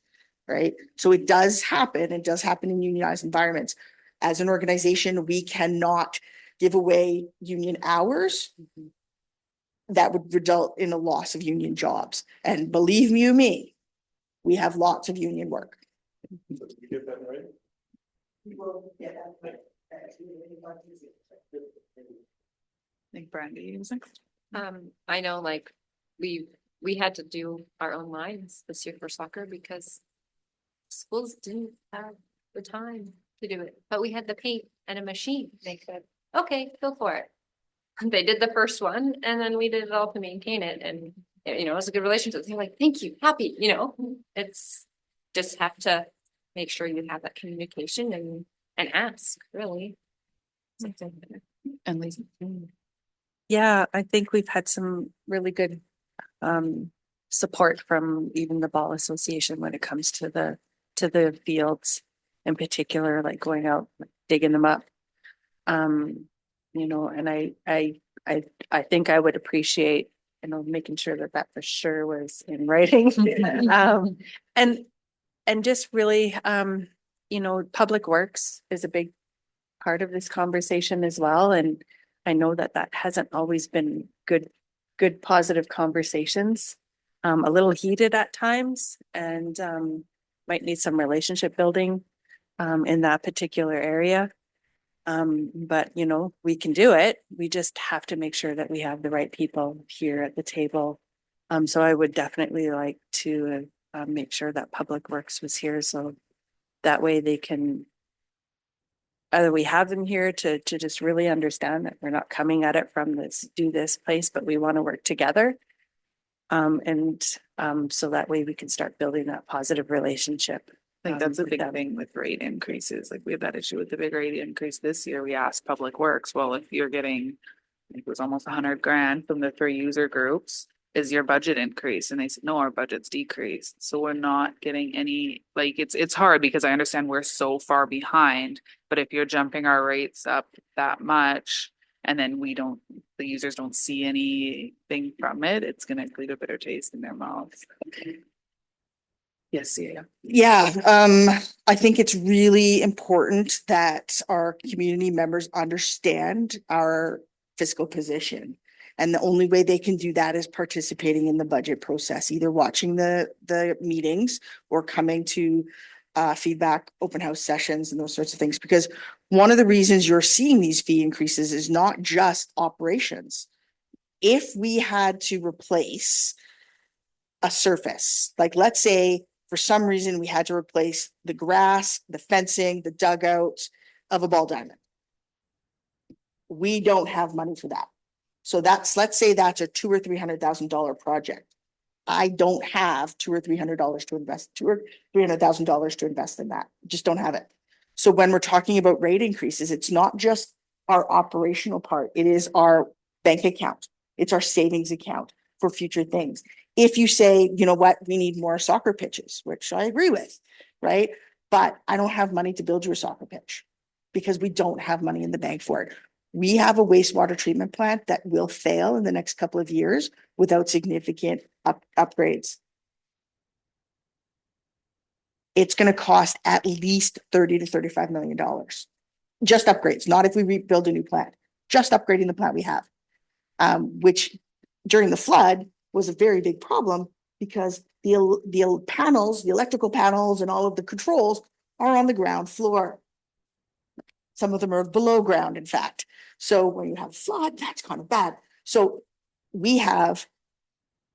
Right? So it does happen. It does happen in unionized environments. As an organization, we cannot give away union hours. That would result in a loss of union jobs. And believe you me, we have lots of union work. Did you get that right? I think Brandy was next. I know like we had to do our own lines this year for soccer because schools didn't have the time to do it, but we had the paint and a machine. They said, okay, go for it. They did the first one and then we did it all to maintain it. And you know, it was a good relationship. They're like, thank you, happy, you know, it's just have to make sure you have that communication and ask, really. And Lisa. Yeah, I think we've had some really good support from even the ball association when it comes to the fields in particular, like going out, digging them up. You know, and I think I would appreciate, you know, making sure that for sure was in writing. And just really, you know, public works is a big part of this conversation as well. And I know that hasn't always been good, positive conversations, a little heated at times, and might need some relationship building in that particular area. But you know, we can do it. We just have to make sure that we have the right people here at the table. So I would definitely like to make sure that Public Works was here, so that way they can either we have them here to just really understand that we're not coming at it from this place, but we want to work together. So that way we can start building that positive relationship. I think that's a with big them. thing with rate increases. Like we have that issue with the big rate increase this year. We asked Public Works, well, if you're getting, I think it was almost 100 grand from the 3 user groups, is your budget increase? And they said, no, our budget's decreased. So we're not getting any, like, it's hard because I understand we're so far behind, but if you're jumping our rates up that much and then the users don't see anything from it, it's going to leave a bitter taste in their mouths. Yes, yeah. Yeah, I think it's really important that our community members understand our fiscal position. And the only way they can do that is participating in the budget process, either watching the meetings or coming to feedback, open house sessions and those sorts of things. Because one of the reasons you're seeing these fee increases is not just operations. If we had to replace a surface, like let's say for some reason we had to replace the grass, the fencing, the dugout of a ball diamond. We don't have money for that. So let's say that's a $200,000 or $300,000 project. I don't have $200,000 or $300 to invest, $200,000 or $300,000 to invest in that. Just don't have it. So when we're talking about rate increases, it's not just our operational part. It is our bank account. It's our savings account for future things. If you say, you know what, we need more soccer pitches, which I agree with, right? But I don't have money to build you a soccer pitch because we don't have money in the bank for it. We have a wastewater treatment plant that will fail in the next couple of years without significant upgrades. It's going to cost at least $30 to $35 million. Just upgrades, not if we rebuild a new plant, just upgrading the plant we have, which during the flood was a very big problem because the panels, the electrical panels and all of the controls are on the ground floor. Some of them are below ground, in fact. So when you have flood, that's kind of bad. So we have,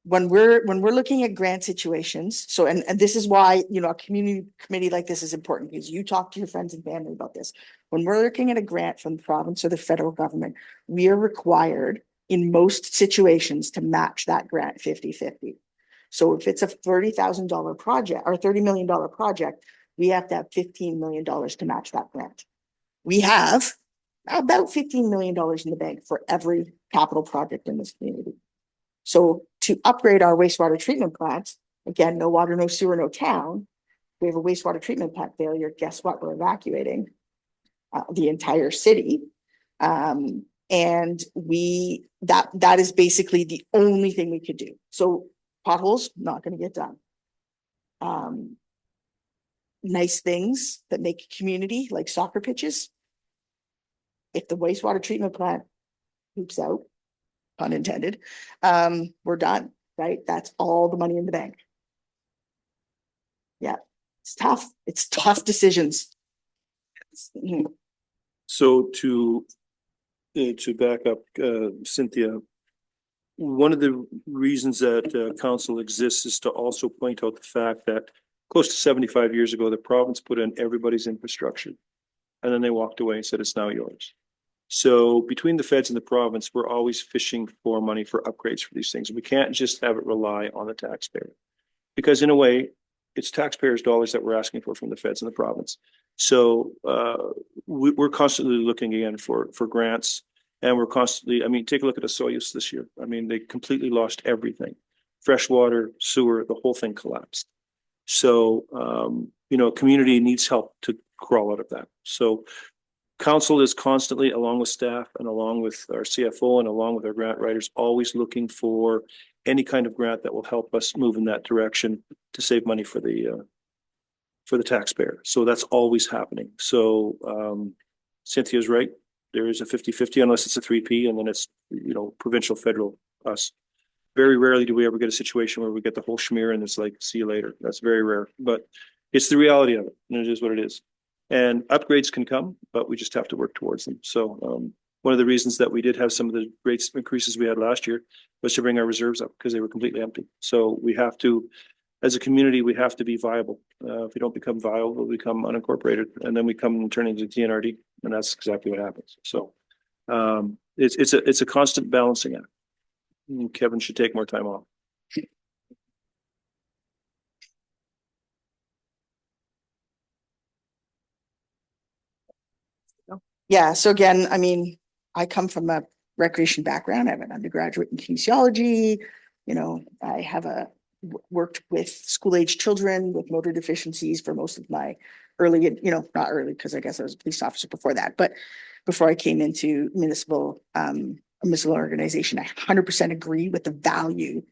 when we're looking at grant situations, so and this is why, you know, a community committee like this is important because you talk to your friends and family about this. When we're looking at a grant from the province or the federal government, we are required in most situations to match that grant 50-50. So if it's a $30,000 project or $30 million project, we have to have $15 million to match that grant. We have about $15 million in the bank for every capital project in this community. So to upgrade our wastewater treatment plant, again, no water, no sewer, no town. We have a wastewater treatment plant failure. Guess what? We're evacuating the entire city. And that is basically the only thing we could do. So potholes, not gonna get done. Nice things that make a community, like soccer pitches. If the wastewater treatment plant poops out, pun intended, we're done, right? That's all the money in the bank. Yeah, it's tough. It's tough decisions. Mhm. So to back up, Cynthia, one of the reasons that council exists is to also point out the fact that close to 75 years ago, the province put in everybody's infrastructure. And then they walked away and said, it's now yours. So between the feds and the province, we're always fishing for money for upgrades for these things. We can't just have it rely on the taxpayer. Because in a way, it's taxpayers' dollars that we're asking for from the feds and the province. So we're constantly looking again for grants, and we're constantly, I mean, take a look at Osoyoos this year. I mean, they completely lost everything. Fresh water, sewer, the whole thing collapsed. So, community needs help to crawl out of that. So council is constantly, along with staff and along with our CFO and along with our grant writers, always looking for any kind of grant that will help us move in that direction to save money for the taxpayer. So that's always happening. So Cynthia's right. There is a 50-50 unless it's a 3P, and then it's, provincial, federal, us. Very rarely do we ever get a situation where we get the whole schmear and it's like, see you later. That's very rare, but it's the reality of it, and it is what it is. And upgrades can come, but we just have to work towards them. So one of the reasons that we did have some of the rate increases we had last year was to bring our reserves up because they were completely empty. So we have to, as a community, we have to be viable. If we don't become viable, we'll become unincorporated, and then we come and turn into TNRD, and that's exactly what happens. So it's a constant balancing act. Kevin should take more time off. Yeah, so again, I mean, I come from a recreation background. I have an undergraduate in kinesiology. I have worked with school-age children with motor deficiencies for most of my early, not early, because I guess I was a police officer before that, but before I came into municipal organization, I 100% agree with the value,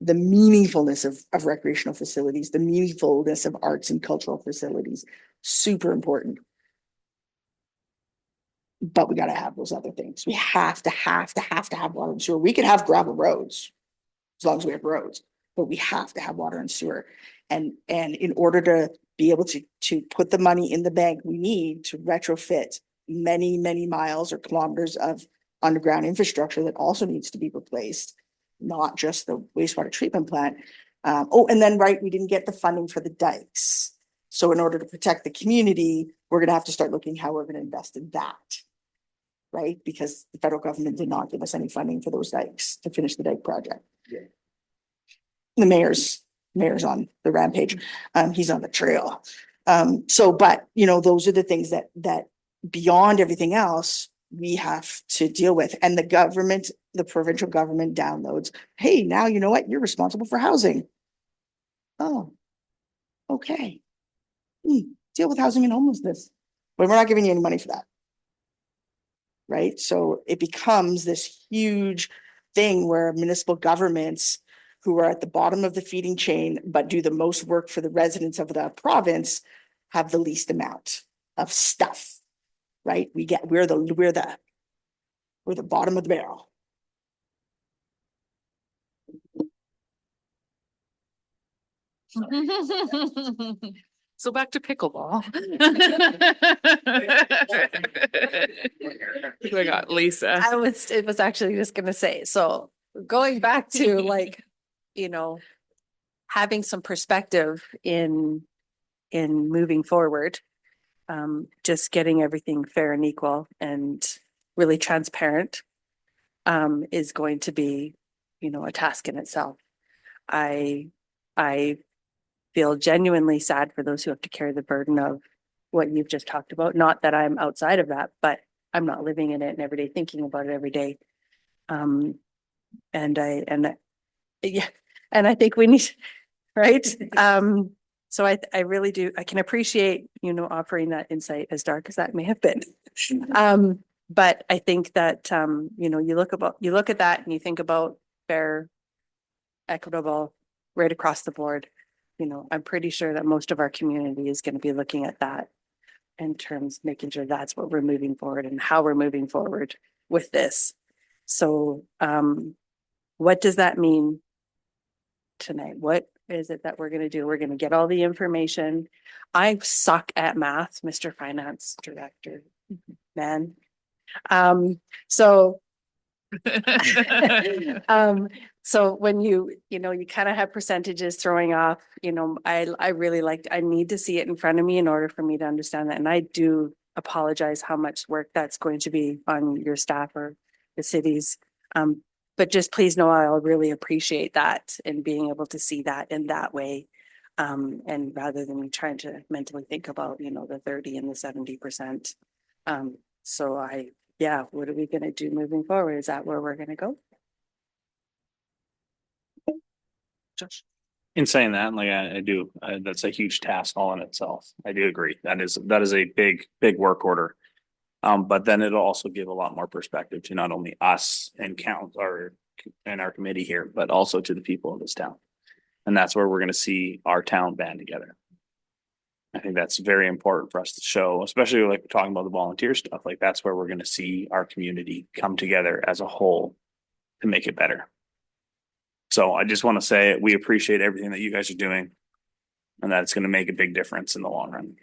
the meaningfulness of recreational facilities, the meaningfulness of arts and cultural facilities. Super important. But we got to have those other things. We have to have water and sewer. We could have gravel roads as long as we have roads, but we have to have water and sewer. And in order to be able to put the money in the bank, we need to retrofit many, many miles or kilometers of underground infrastructure that also needs to be replaced, not just the wastewater treatment plant. And then, right, we didn't get the funding for the dikes. So in order to protect the community, we're going to have to start looking how we're going to invest in that. Right? Because the federal government did not give us any funding for those dikes to finish the dike project. Yeah. The mayor's on the rampage. He's on the trail. But those are the things that beyond everything else, we have to deal with. And the provincial government downloads, hey, now you know what? You're responsible for housing. Oh, okay. Deal with housing and homelessness. But we're not giving you any money for that. Right? So it becomes this huge thing where municipal governments who are at the bottom of the feeding chain, but do the most work for the residents of the province, have the least amount of stuff, right? We're the bottom of the barrel. So back to pickleball. I got Lisa. It was actually just gonna say, so going back to having some perspective in moving forward, just getting everything fair and equal and really transparent is going to be, a task in itself. I feel genuinely sad for those who have to carry the burden of what you've just talked about. Not that I'm outside of that, but I'm not living in it and every day thinking about it every day. And I think we need, right? So I really do. I can appreciate, offering that insight, as dark as that may have been. But I think that, you know, you look at that and you think about fair, equitable, right across the board. You know, I'm pretty sure that most of our community is going to be looking at that in terms, making sure that's what we're moving forward and how we're moving forward with this. So, what does that mean tonight? What is it that we're going to do? We're going to get all the information. I suck at math, Mr. Finance Director, man. So so when you know, you kind of have percentages throwing off, you know, I really I need to see it in front of me in order for me to understand that. And I do apologize how much work that's going to be on your staff or the cities. But just please know I'll really appreciate that and being able to see that in that way. And rather than me trying to mentally think about, you know, the 30 and the 70%. So yeah, what are we gonna do moving forward? Is that where we're gonna go? Josh. In saying that, like I do, that's a huge task all in itself. I do agree. That is a big work order. But then it'll also give a lot more perspective to not only us and our committee here, but also to the people of this town. And that's where we're gonna see our town band together. I think that's very important for us to show, especially like talking about the volunteer stuff. Like that's where we're going to see our community come together as a whole to make it better. So I just want to say we appreciate everything that you guys are doing and that it's going to make a big difference in the long run.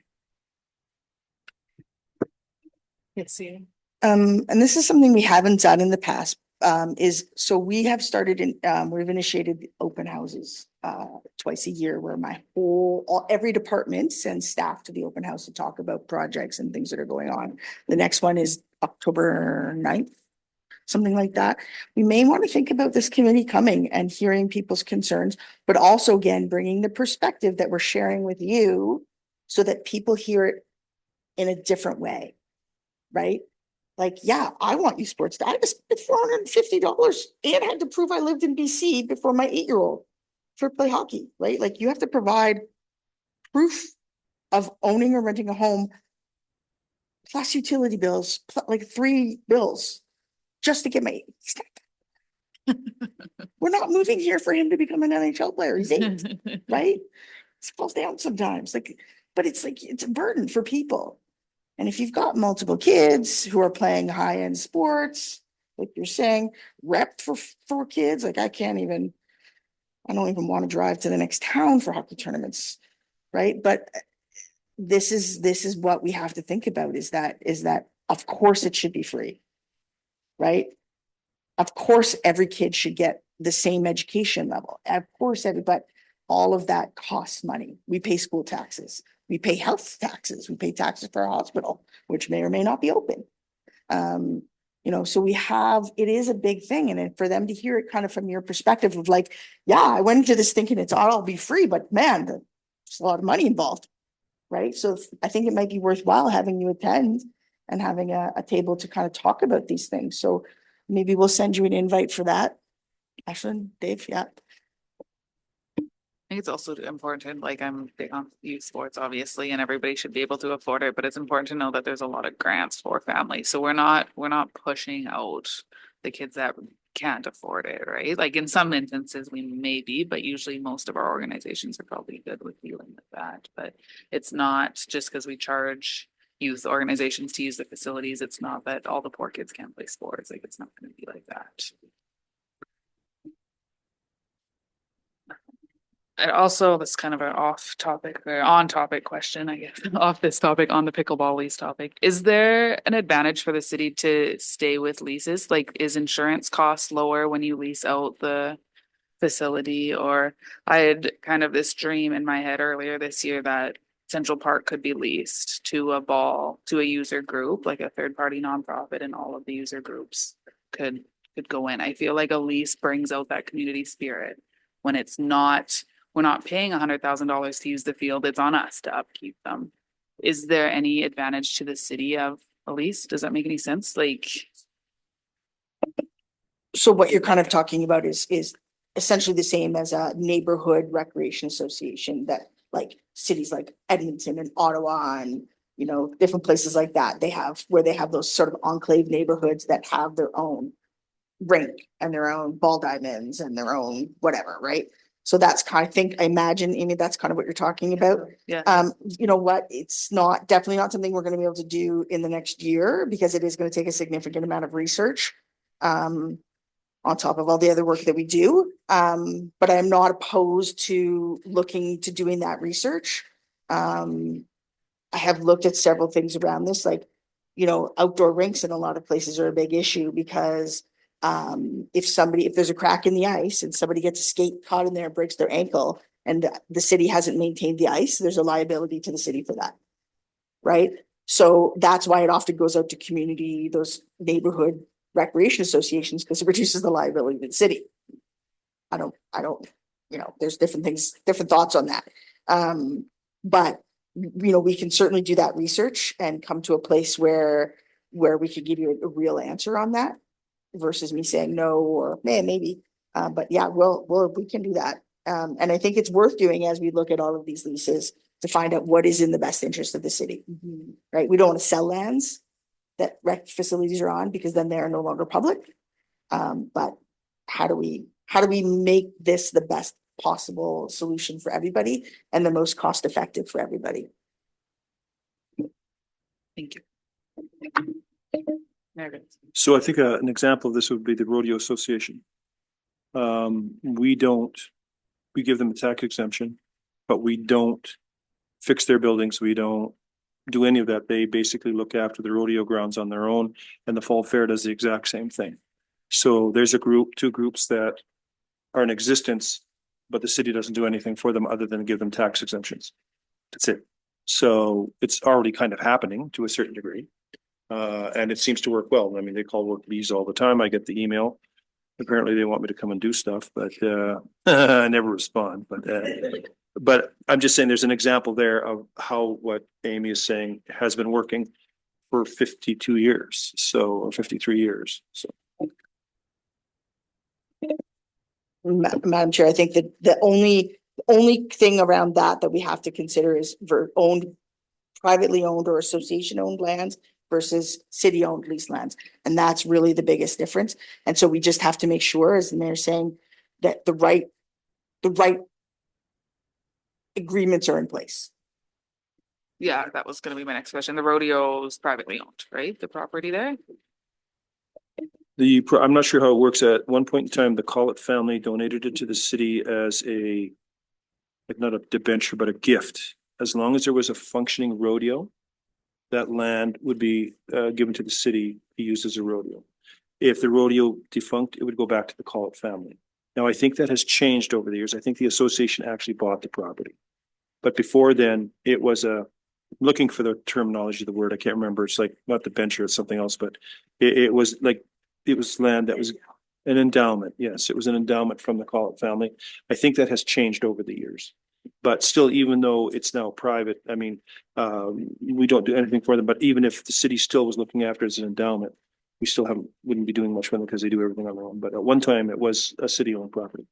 Yes, yeah. And this is something we haven't done in the past, is, so we have started we've initiated open houses, twice a year where every department sends staff to the open house to talk about projects and things that are going on. The next one is October 9th, something like that. We may want to think about this committee coming and hearing people's concerns, but also again, bringing the perspective that we're sharing with you so that people hear it in a different way, right? Like, yeah, I want youth sports. I just spent $450 and had to prove I lived in BC before my 8-year-old for play hockey, right? Like you have to provide proof of owning or renting a home plus utility bills, like 3 bills just to get my. We're not moving here for him to become an NHL player. He's 8, right? It falls down sometimes, like, but it's like, it's a burden for people. And if you've got multiple kids who are playing high-end sports, like you're saying, rep for kids, like I don't even want to drive to the next town for hockey tournaments, right? But this is what we have to think about, is that of course it should be free, right? Of course, every kid should get the same education level. Of course, but all of that costs money. We pay school taxes. We pay health taxes. We pay taxes for our hospital, which may or may not be open. You know, so it is a big thing. And for them to hear it kind of from your perspective of like, yeah, I went into this thinking it's all be free, but man, there's a lot of money involved, right? So I think it might be worthwhile having you attend and having a table to kind of talk about these things. So maybe we'll send you an invite for that. Ashlyn, Dave, yeah. I think it's also important, like I'm big on youth sports, obviously, and everybody should be able to afford it, but it's important to know that there's a lot of grants for families. So we're not pushing out the kids that can't afford it, right? Like in some instances we may be, but usually most of our organizations are probably good with dealing with that. But it's not just because we charge youth organizations to use the facilities. It's not that all the poor kids can't play sports. Like it's not going to be like that. And also, that's kind of an off topic or on topic question, I guess, off this topic, on the pickleball lease topic. Is there an advantage for the city to stay with leases? Like, is insurance costs lower when you lease out the facility? Or I had kind of this dream in my head earlier this year that Central Park could be leased to a user group, like a third party nonprofit, and all of the user groups could go in. I feel like a lease brings out that community spirit when it's not. We're not paying $100,000 to use the field. It's on us to upkeep them. Is there any advantage to the city of a lease? Does that make any sense? Like, So what you're kind of talking about is essentially the same as a neighborhood recreation association that like cities like Edmonton and Ottawa and you know, different places like that. They have, where they have those sort of enclave neighborhoods that have their own rink and their own ball diamonds and their own whatever, right? So that's kind of, I imagine, Amy, that's kind of what you're talking about. Yeah. You know what, it's not, definitely not something we're gonna be able to do in the next year because it is gonna take a significant amount of research. On top of all the other work that we do. But I'm not opposed to looking to doing that research. I have looked at several things around this, like, you know, outdoor rinks in a lot of places are a big issue because if there's a crack in the ice and somebody gets a skate caught in there, breaks their ankle, and the city hasn't maintained the ice, there's a liability to the city for that. Right? So that's why it often goes out to community, those neighborhood recreation associations, because it reduces the liability to the city. I don't, you know, there's different things, different thoughts on that. But you know, we can certainly do that research and come to a place where we could give you a real answer on that versus me saying no or maybe. But yeah, we can do that. And I think it's worth doing as we look at all of these leases to find out what is in the best interest of the city, right? We don't want to sell lands that rec facilities are on because then they are no longer public. But how do we make this the best possible solution for everybody and the most cost effective for everybody? Thank you. Meredith. So I think an example of this would be the rodeo association. We give them a tax exemption, but we don't fix their buildings. We don't do any of that. They basically look after the rodeo grounds on their own, and the fall fair does the exact same thing. So there's two groups that are in existence, but the city doesn't do anything for them other than give them tax exemptions. That's it. So it's already kind of happening to a certain degree. And it seems to work well. I mean, they call work bees all the time. I get the email. Apparently they want me to come and do stuff, but I never respond. But I'm just saying there's an example there of how what Amy is saying has been working for 52 years. Or 53 years. So. Madam Chair, I think that the only thing around that we have to consider is privately owned or association owned lands versus city owned lease lands. And that's really the biggest difference. And so we just have to make sure, as the mayor's saying, that the right agreements are in place. Yeah, that was gonna be my next question. The rodeo's privately owned, right? The property there? I'm not sure how it works. At one point in time, the Collett family donated it to the city as not a debenture, but a gift. As long as there was a functioning rodeo, that land would be given to the city to use as a rodeo. If the rodeo defunct, it would go back to the Collett family. Now, I think that has changed over the years. I think the association actually bought the property. But before then, it was looking for the terminology of the word. I can't remember. It's like not the venture, it's something else, but it was land that was an endowment. Yes, it was an endowment from the Collett family. I think that has changed over the years. But still, even though it's now private, I mean, we don't do anything for them. But even if the city still was looking after it as an endowment, we still wouldn't be doing much for them because they do everything on their own. But at one time, it was a city-owned property.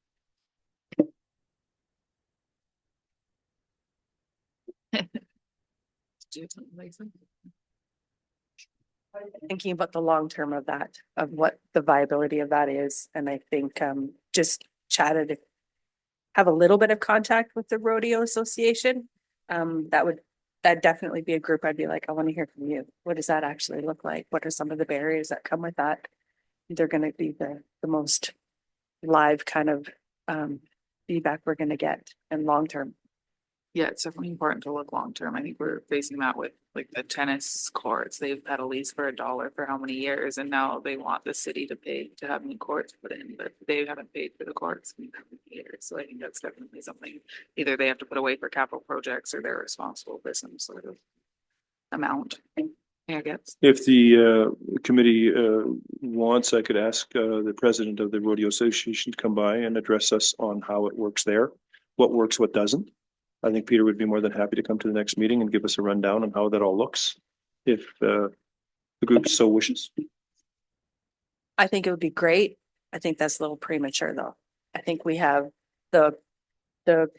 Thinking about the long term of that, of what the viability of that is. And I think just chatted, have a little bit of contact with the rodeo association. That'd definitely be a group I'd be like, I want to hear from you. What does that actually look like? What are some of the barriers that come with that? They're going to be the most live kind of feedback we're going to get and long term. Yeah, it's definitely important to look long term. I think we're facing that with like the tennis courts. They've had a lease for $1 for how many years, and now they want the city to pay to have new courts put in, but they haven't paid for the courts in years. So I think that's definitely something either they have to put away for capital projects or they're responsible for some sort of amount. I guess. If the committee wants, I could ask the president of the Rodeo Association to come by and address us on how it works there, what works, what doesn't. I think Peter would be more than happy to come to the next meeting and give us a rundown on how that all looks, if the group so wishes. I think it would be great. I think that's a little premature though. I think we have the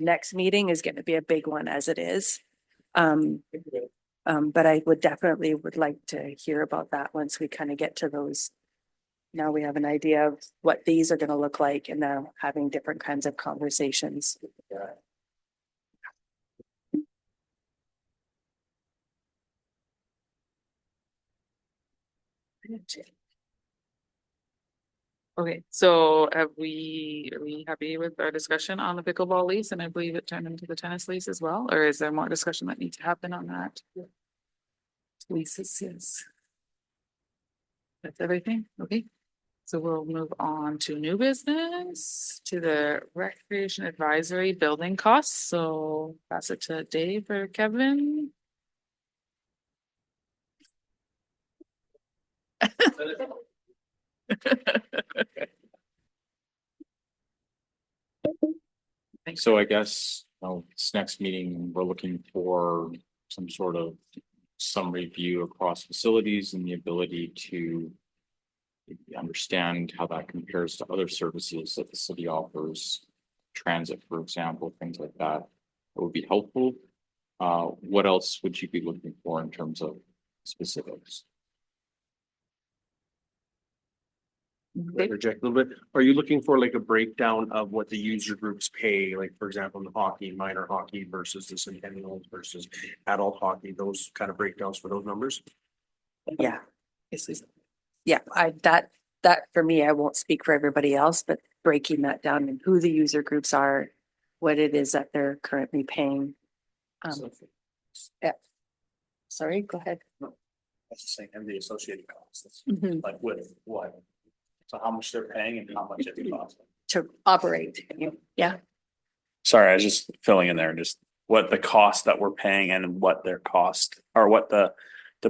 next meeting is going to be a big one as it is. But I would definitely would like to hear about that once we kind of get to those. Now we have an idea of what these are gonna look like and then having different kinds of conversations. Okay, so are we happy with our discussion on the pickleball lease? And I believe it turned into the tennis lease as well, or is there more discussion that needs to happen on that? Leases, yes. That's everything, okay? So we'll move on to new business, to the recreation advisory building costs, so pass it to Dave or Kevin. So I guess, this next meeting, we're looking for some sort of summary view across facilities and the ability to understand how that compares to other services that the city offers, transit, for example, things like that. It would be helpful. What else would you be looking for in terms of specifics? Interject a little bit. Are you looking for like a breakdown of what the user groups pay, like for example, in the hockey, minor hockey versus the Centennials versus adult hockey, those kind of breakdowns for those numbers? Yeah. Yeah, that for me, I won't speak for everybody else, but breaking that down and who the user groups are, what it is that they're currently paying. Yeah. Sorry, go ahead. That's the same, and the associated costs, Mhm. like with what? So how much they're paying and how much it costs. To operate, yeah. Sorry, I was just filling in there, just what the cost that we're paying and what their cost, or what the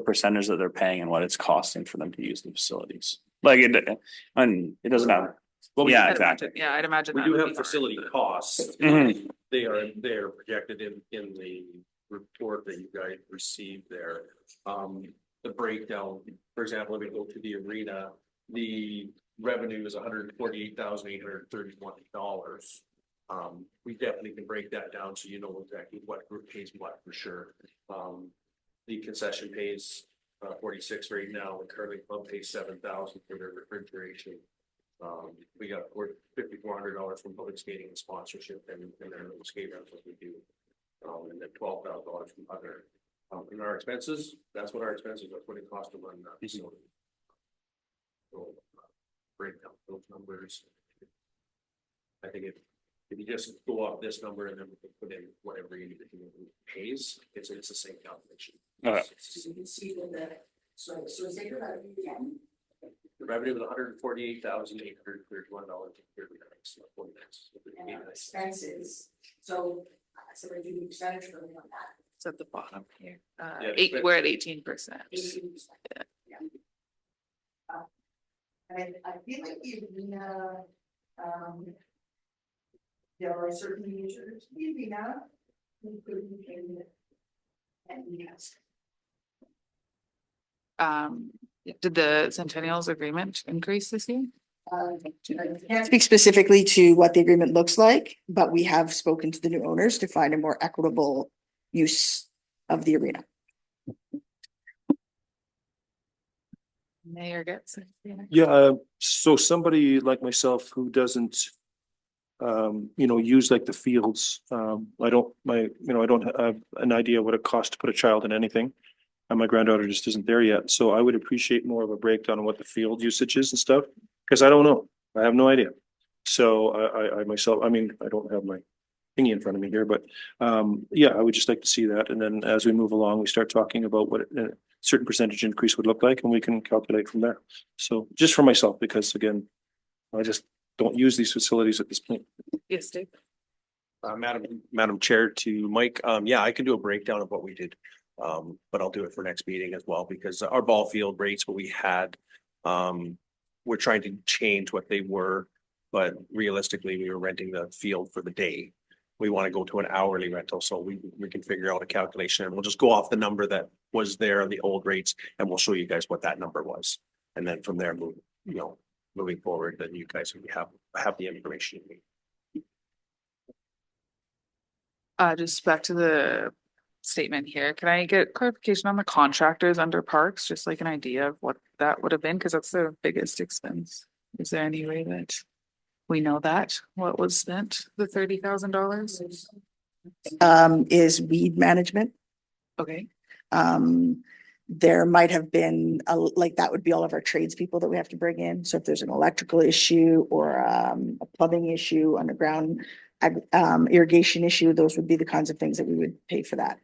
percentage that they're paying and what it's costing for them to use the facilities. Like it, and it doesn't have, Well, yeah, I'd exactly. imagine- Yeah, I'd imagine. We that do would have be hard. facility costs. Mhm. They're projected in the report that you guys received there. The breakdown, for example, if we go to the arena, the revenue is $148,831. We definitely can break that down so you know exactly what group pays what for sure. The concession pays 46 right now, the curling club pays 7,000 for their refrigeration. We got $5,400 from public skating and sponsorship and then the skate rentals we do. And then $12,000 from other. In our expenses, that's what our expenses, that's what it costs to run that facility. So break down those numbers. I think if you just go off this number and then we can put in whatever you need to do pays, it's the same calculation. Okay. So you can see that, so say your revenue again, The revenue was $148,831. expenses, so we do the percentage for on that. It's at the bottom here. Yeah, We're at 18%. 80%. Yeah. I feel like the arena, there are certain users, the arena, who could be paying it. And yes. Did the Centennials agreement increase this year? I can't speak specifically to what the agreement looks like, but we have spoken to the new owners to find a more equitable use of the arena. Mayor gets it. Yeah, so somebody like myself who doesn't use like the fields, I don't have an idea what it costs to put a child in anything. And my granddaughter just isn't there yet, so I would appreciate more of a breakdown on what the field usage is and stuff, because I don't know, I have no idea. So I myself, I mean, I don't have my thingy in front of me here, but yeah, I would just like to see that, and then as we move along, we start talking about what a certain percentage increase would look like, and we can calculate from there. So just for myself, because again, I just don't use these facilities at this point. Yes, Dave. Madam Chair to Mike, yeah, I can do a breakdown of what we did. But I'll do it for next meeting as well, because our ball field rates, what we had, we're trying to change what they were. But realistically, we were renting the field for the day. We want to go to an hourly rental, so we can figure out a calculation, and we'll just go off the number that was there on the old rates, and we'll show you guys what that number was. And then from there, moving forward, then you guys have the information you need. Just back to the statement here. Can I get clarification on the contractors under parks, just like an idea of what that would have been? Because that's their biggest expense. Is there any way that we know that, what was spent, the $30,000? Is weed management. Okay, There might have been, like, that would be all of our tradespeople that we have to bring in. So if there's an electrical issue or a plumbing issue, underground irrigation issue, those would be the kinds of things that we would pay for that.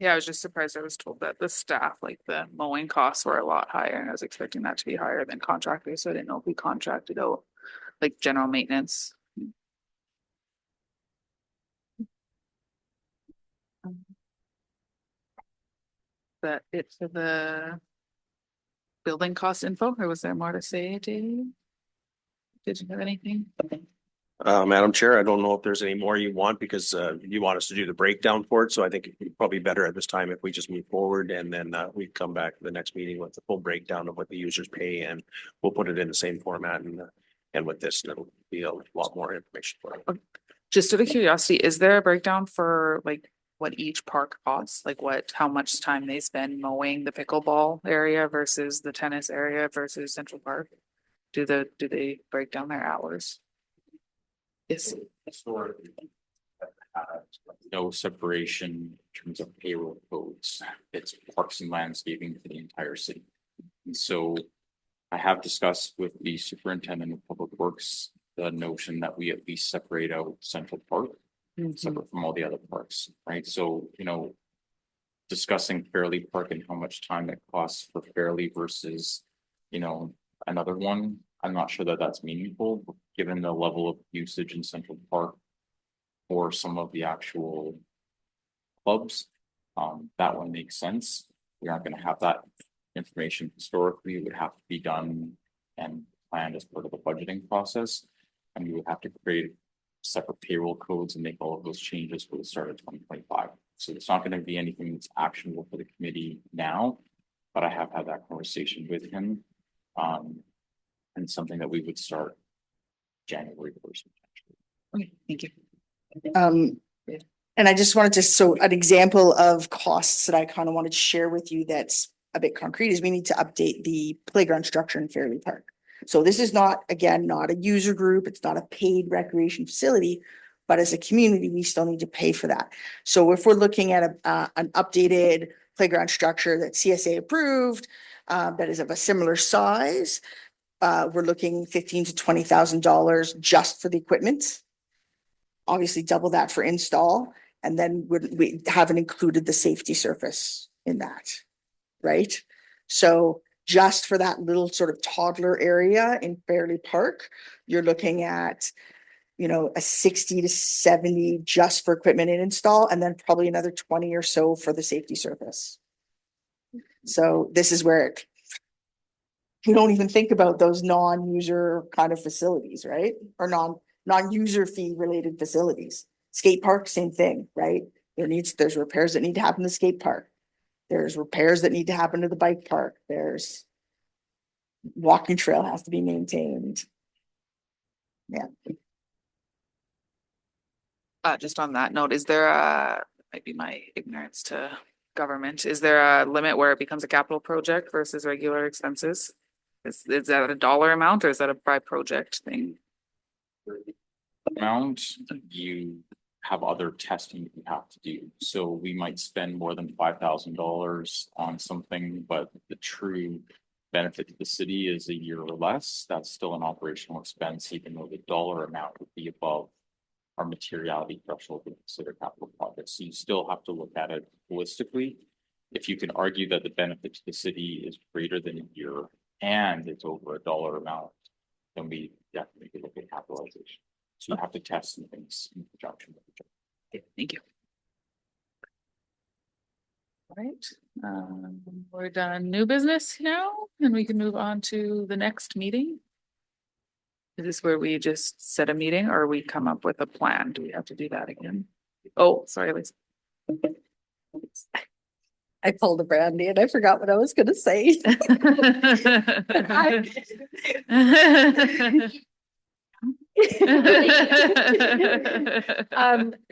yeah, I was just surprised. I was told that the staff, like the mowing costs were a lot higher, and I was expecting that to be higher than contractors, so I didn't know if we contracted out like general maintenance. That it for the building cost info, or was there more to say, Dave? Did you have anything? Madam Chair, I don't know if there's any more you want because you want us to do the breakdown for it. So I think it'd probably better at this time if we just move forward and then we come back to the next meeting with the full breakdown of what the users pay, and we'll put it in the same format and with this, it'll be a lot more information for it. Just out of curiosity, is there a breakdown for like what each park costs? Like how much time they spend mowing the pickleball area versus the tennis area versus Central Park? Do they break down their hours? Yes. Historically, no separation in terms of payroll codes. It's parks and landscaping for the entire city. And so I have discussed with the superintendent of public works the notion that we at least separate out Central Park separate from all the other parks, right? So, discussing Fairleigh Park and how much time it costs for Fairleigh versus, another one, I'm not sure that that's meaningful, given the level of usage in Central Park or some of the actual clubs. That one makes sense. We aren't going to have that information historically. It would have to be done and planned as part of the budgeting process. And we would have to create separate payroll codes and make all of those changes for the start of 2025. So it's not going to be anything that's actionable for the committee now, but I have had that conversation with him. And something that we would start January 1st. Okay, thank you. And I just wanted to, so an example of costs that I kind of wanted to share with you that's a bit concrete is we need to update the playground structure in Fairleigh Park. So this is not, again, not a user group. It's not a paid recreation facility, but as a community, we still need to pay for that. So if we're looking at an updated playground structure that's CSA approved, that is of a similar size, we're looking $15,000 to $20,000 just for the equipment. Obviously double that for install. And then we haven't included the safety surface in that, right? So just for that little sort of toddler area in Fairleigh Park, you're looking at, a 60 to 70 just for equipment and install, and then probably another 20 or so for the safety surface. So this is where we don't even think about those non-user kind of facilities, right? Or non-user fee related facilities. Skate park, same thing, right? There's repairs that need to happen to the skate park. There's repairs that need to happen to the bike park. There's walking trail has to be maintained. Yeah. Just on that note, is there might be my ignorance to government, is there a limit where it becomes a capital project versus regular expenses? Is that a dollar amount or is that a by project thing? Amount, you have other testing you have to do. So we might spend more than $5,000 on something, but the true benefit to the city is a year or less. That's still an operational expense, even though the dollar amount would be above our materiality threshold to consider capital projects. So you still have to look at it holistically. If you can argue that the benefit to the city is greater than a year and it's over a dollar amount, then we definitely could look at capitalization. So you have to test some things in conjunction with each other. Okay, thank you. All right, we're done new business now, and we can move on to the next meeting. Is this where we just set a meeting or we come up with a plan? Do we have to do that again? Oh, sorry, Lisa. I pulled a brandy and I forgot what I was gonna say.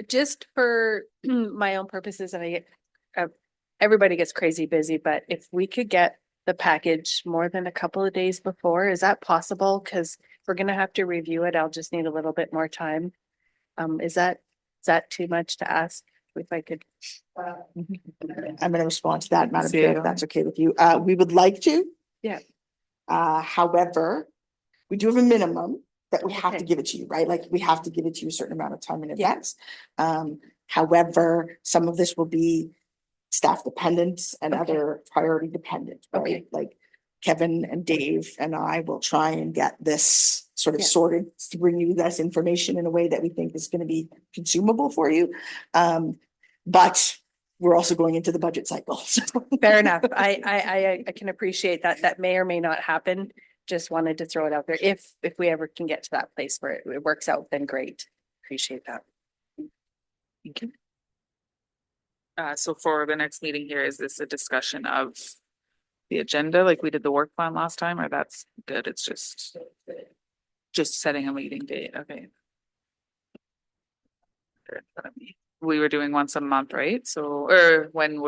Just for my own purposes, and I get, everybody gets crazy busy, but if we could get the package more than a couple of days before, is that possible? Cause we're gonna have to review it. I'll just need a little bit more time. Is that too much to ask? If I could, I'm gonna respond to that, Madam See Chair, you. if that's okay with you. We would like to. Yeah. However, we do have a minimum that we have to Okay. give it to you, right? Like, we have to give it to you a certain amount of time in advance. However, some of this will be staff dependent and Okay. other priority dependent, right? Okay. Like Kevin and Dave and I will try and get this sort of Yeah. sorted to bring you this information in a way that we think is gonna be consumable for you. But we're also going into the budget cycle. so. fair enough. I can appreciate that. That may or may not happen. Just wanted to throw it out there. If we ever can get to that place where it works out, then great. Appreciate that. Thank you. So for the next meeting here, is this a discussion of the agenda like we did the work plan last time, or that's good? It's just setting a meeting date. Okay. We were doing once a month, right? So, or when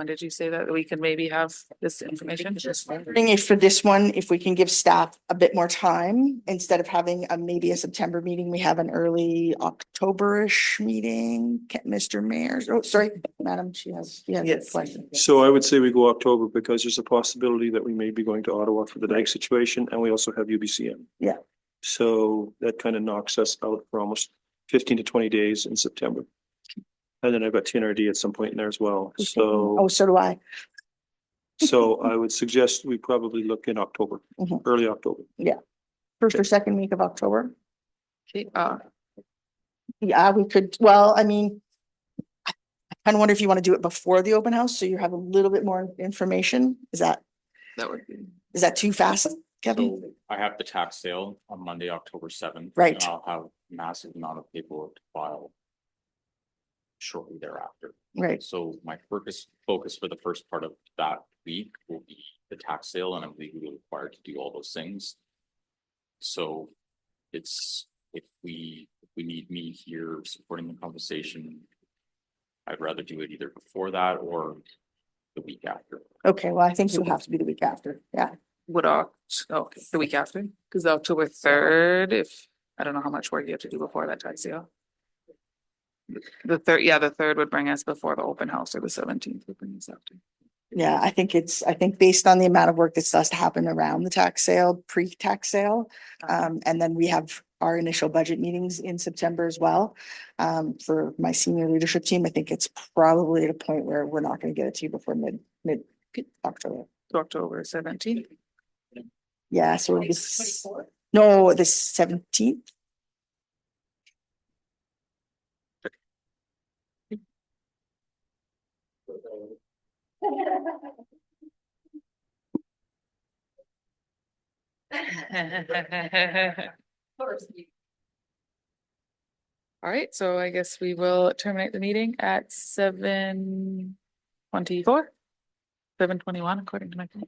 did you say that we could maybe have this information? Wondering if for this one, if we can give staff a bit more time, instead of having maybe a September meeting, we have an early October-ish meeting. Mr. Mayor, oh, sorry, Madam, she has a question. So I would say we go October because there's a possibility that we may be going to Ottawa for the Dyke situation and we also have UBCM. Yeah. So that kind of knocks us out for almost 15 to 20 days in September. And then I've got TNRD at some point in there as well. Oh, So, so do I. so I would suggest we probably look in October, Mhm. early October. First or second week of October. Okay, Yeah, we could, well, I mean, I kind of wonder if you want to do it before the open house, so you have a little bit more information. that would be. Is that too fast, Kevin? So I have the tax sale on Monday, October 7th. Right. And I'll have massive amount of paperwork to file shortly thereafter. Right, So my focus for the first part of that week will be the tax sale, and I'm legally required to do all those things. So it's, if we need me here supporting the conversation, I'd rather do it either before that or the week after. okay, well, I think it would have to be the week after, yeah. The week after, because October 3rd, if, I don't know how much work you have to do before that tax sale. The 3rd would bring us before the open house, or the 17th would bring us after. Yeah, I think based on the amount of work that has to happen around the tax sale, pre-tax sale. And then we have our initial budget meetings in September as well. For my senior leadership team, I think it's probably at a point where we're not gonna get it to you before mid October. October 17th. Yeah, so this, no, the 17th. All right, so I guess we will terminate the meeting at 7:24. 7:21 according to my phone.